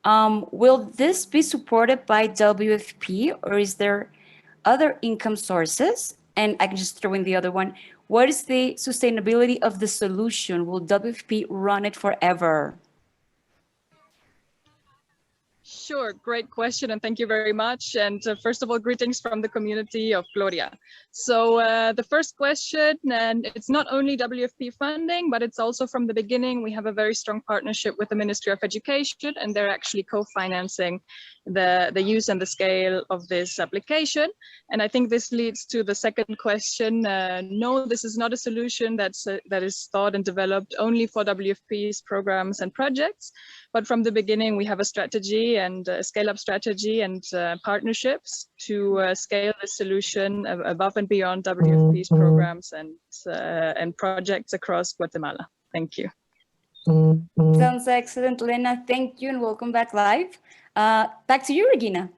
will this be supported by WFP or is there other income sources? And I can just throw in the other one. What is the sustainability of the solution? Will WFP run it forever? Sure, great question, and thank you very much. And first of all, greetings from the community of Gloria. So the first question, and it's not only WFP funding, but it's also from the beginning, we have a very strong partnership with the Ministry of Education, and they're actually co-financing the use and the scale of this application. And I think this leads to the second question. No, this is not a solution that is thought and developed only for WFP's programs and projects, but from the beginning, we have a strategy and a scale-up strategy and partnerships to scale the solution above and beyond WFP's programs and projects across Guatemala. Thank you. Sounds excellent, Lena. Thank you and welcome back live. Back to you, Regina.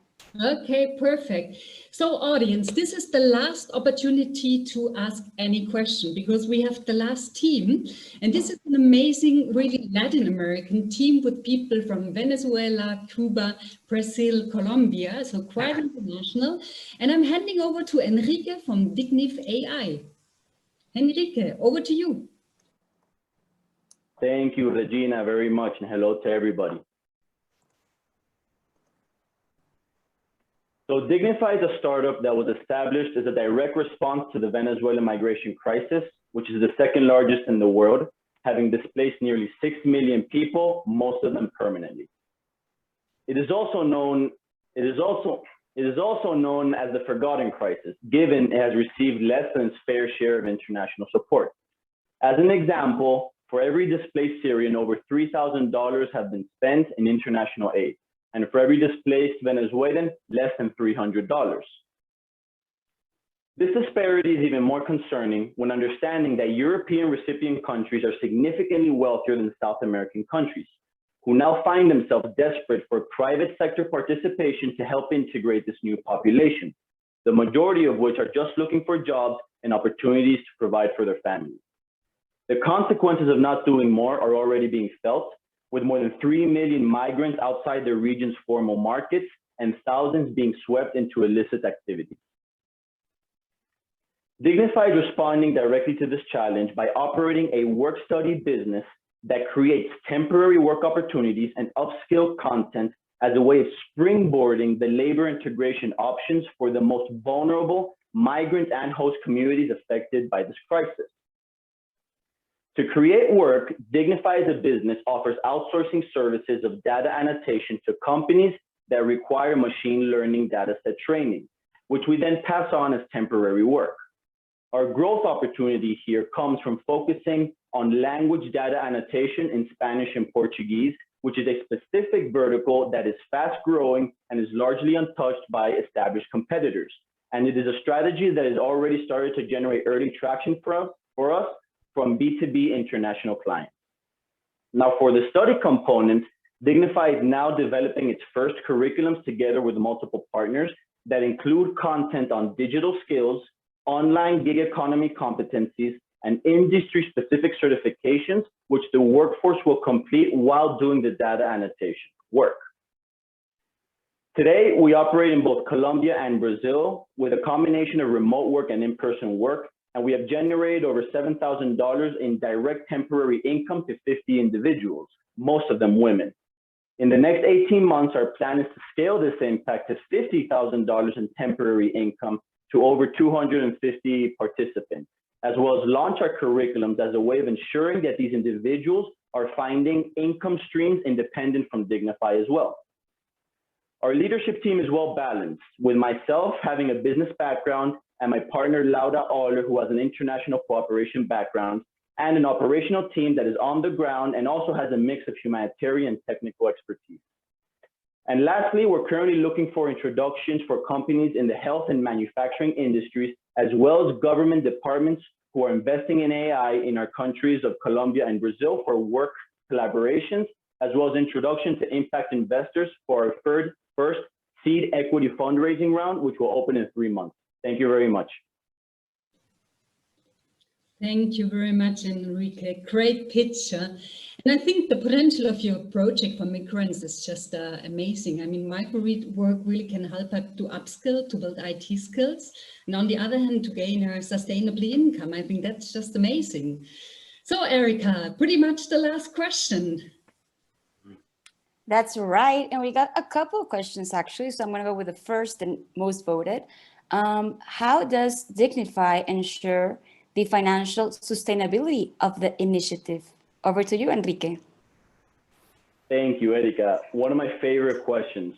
Okay, perfect. So audience, this is the last opportunity to ask any question because we have the last team. And this is an amazing, really Latin American team with people from Venezuela, Cuba, Brazil, Colombia, so quite international. And I'm handing over to Enrique from Dignif AI. Enrique, over to you. Thank you, Regina, very much. And hello to everybody. So Dignify is a startup that was established as a direct response to the Venezuelan migration crisis, which is the second largest in the world, having displaced nearly 6 million people, most of them permanently. It is also known as the forgotten crisis, given it has received less than its fair share of international support. As an example, for every displaced Syrian, over $3,000 have been spent in international aid. And for every displaced Venezuelan, less than $300. This disparity is even more concerning when understanding that European recipient countries are significantly wealthier than South American countries, who now find themselves desperate for private sector participation to help integrate this new population, the majority of which are just looking for jobs and opportunities to provide for their families. The consequences of not doing more are already being felt, with more than 3 million migrants outside their region's formal markets and thousands being swept into illicit activities. Dignify is responding directly to this challenge by operating a work-study business that creates temporary work opportunities and upskill content as a way of springboarding the labor integration options for the most vulnerable migrant and host communities affected by this crisis. To create work, Dignify as a business offers outsourcing services of data annotation to companies that require machine learning dataset training, which we then pass on as temporary work. Our growth opportunity here comes from focusing on language data annotation in Spanish and Portuguese, which is a specific vertical that is fast growing and is largely untouched by established competitors. And it is a strategy that has already started to generate early traction for us from B2B international clients. Now for the study component, Dignify is now developing its first curriculums together with multiple partners that include content on digital skills, online gig economy competencies, and industry-specific certifications, which the workforce will complete while doing the data annotation work. Today, we operate in both Colombia and Brazil with a combination of remote work and in-person work, and we have generated over $7,000 in direct temporary income to 50 individuals, most of them women. In the next 18 months, our plan is to scale this impact to $50,000 in temporary income to over 250 participants, as well as launch our curriculums as a way of ensuring that these individuals are finding income streams independent from Dignify as well. Our leadership team is well balanced, with myself having a business background and my partner Laura Aller, who has an international cooperation background, and an operational team that is on the ground and also has a mix of humanitarian and technical expertise. And lastly, we're currently looking for introductions for companies in the health and manufacturing industries, as well as government departments who are investing in AI in our countries of Colombia and Brazil for work collaborations, as well as introduction to impact investors for our first seed equity fundraising round, which will open in 3 months. Thank you very much. Thank you very much, Enrique. Great picture. And I think the potential of your project for migrants is just amazing. I mean, migrant work really can help us to upskill, to build IT skills, and on the other hand, to gain a sustainable income. I think that's just amazing. So, Erica, pretty much the last question. That's right. And we got a couple of questions, actually. So I'm going to go with the first and most voted. How does Dignify ensure the financial sustainability of the initiative? Over to you, Enrique. Thank you, Erika. One of my favorite questions.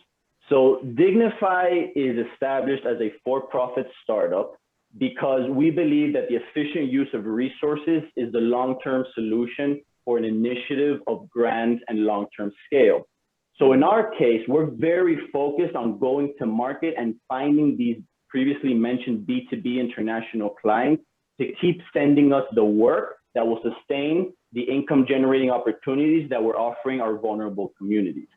So Dignify is established as a for-profit startup because we believe that the efficient use of resources is the long-term solution for an initiative of grand and long-term scale. So in our case, we're very focused on going to market and finding these previously mentioned B2B international clients to keep sending us the work that will sustain the income generating opportunities that we're offering our vulnerable communities.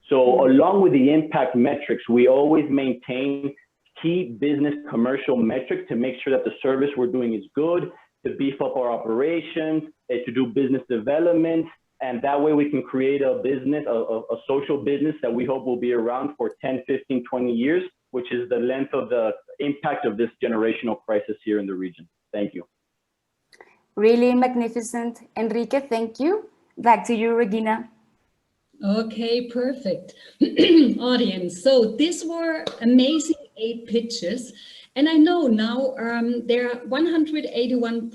So along with the impact metrics, we always maintain key business commercial metrics to make sure that the service we're doing is good, to beef up our operations, and to do business development. And that way we can create a business, a social business that we hope will be around for 10, 15, 20 years, which is the length of the impact of this generational crisis here in the region. Thank you. Really magnificent, Enrique. Thank you. Back to you, Regina. Okay, perfect. Audience, so these were amazing 8 pitches. And I know now there are 181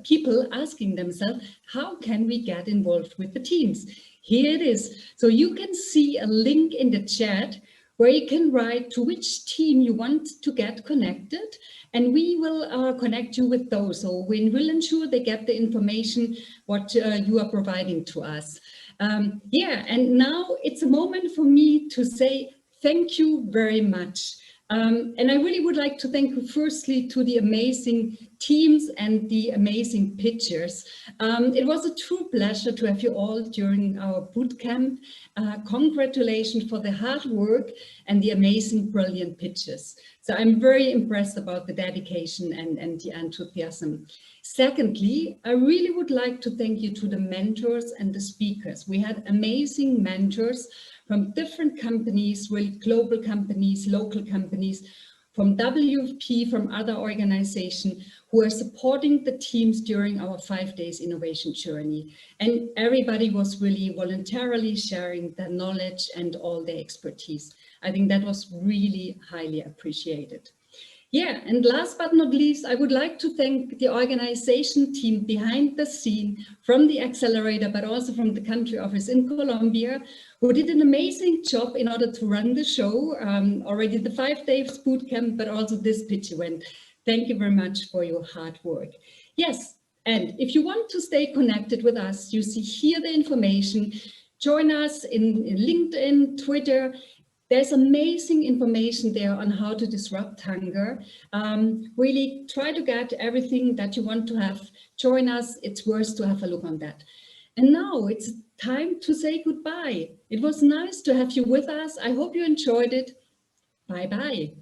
people asking themselves, how can we get involved with the teams? Here it is. So you can see a link in the chat where you can write to which team you want to get connected, and we will connect you with those. So we will ensure they get the information what you are providing to us. Yeah, and now it's a moment for me to say thank you very much. And I really would like to thank you firstly to the amazing teams and the amazing pitchers. It was a true pleasure to have you all during our bootcamp. Congratulations for the hard work and the amazing, brilliant pitches. So I'm very impressed about the dedication and the enthusiasm. Secondly, I really would like to thank you to the mentors and the speakers. We had amazing mentors from different companies, really global companies, local companies, from WFP, from other organizations who are supporting the teams during our 5 days innovation journey. And everybody was really voluntarily sharing their knowledge and all their expertise. I think that was really highly appreciated. Yeah, and last but not least, I would like to thank the organization team behind the scene from the accelerator, but also from the country office in Colombia, who did an amazing job in order to run the show, already the 5 days bootcamp, but also this pitch event. Thank you very much for your hard work. Yes, and if you want to stay connected with us, you see here the information. Join us in LinkedIn, Twitter. There's amazing information there on how to disrupt hunger. Really try to get everything that you want to have. Join us. It's worth to have a look on that. And now it's time to say goodbye. It was nice to have you with us. I hope you enjoyed it. Bye-bye.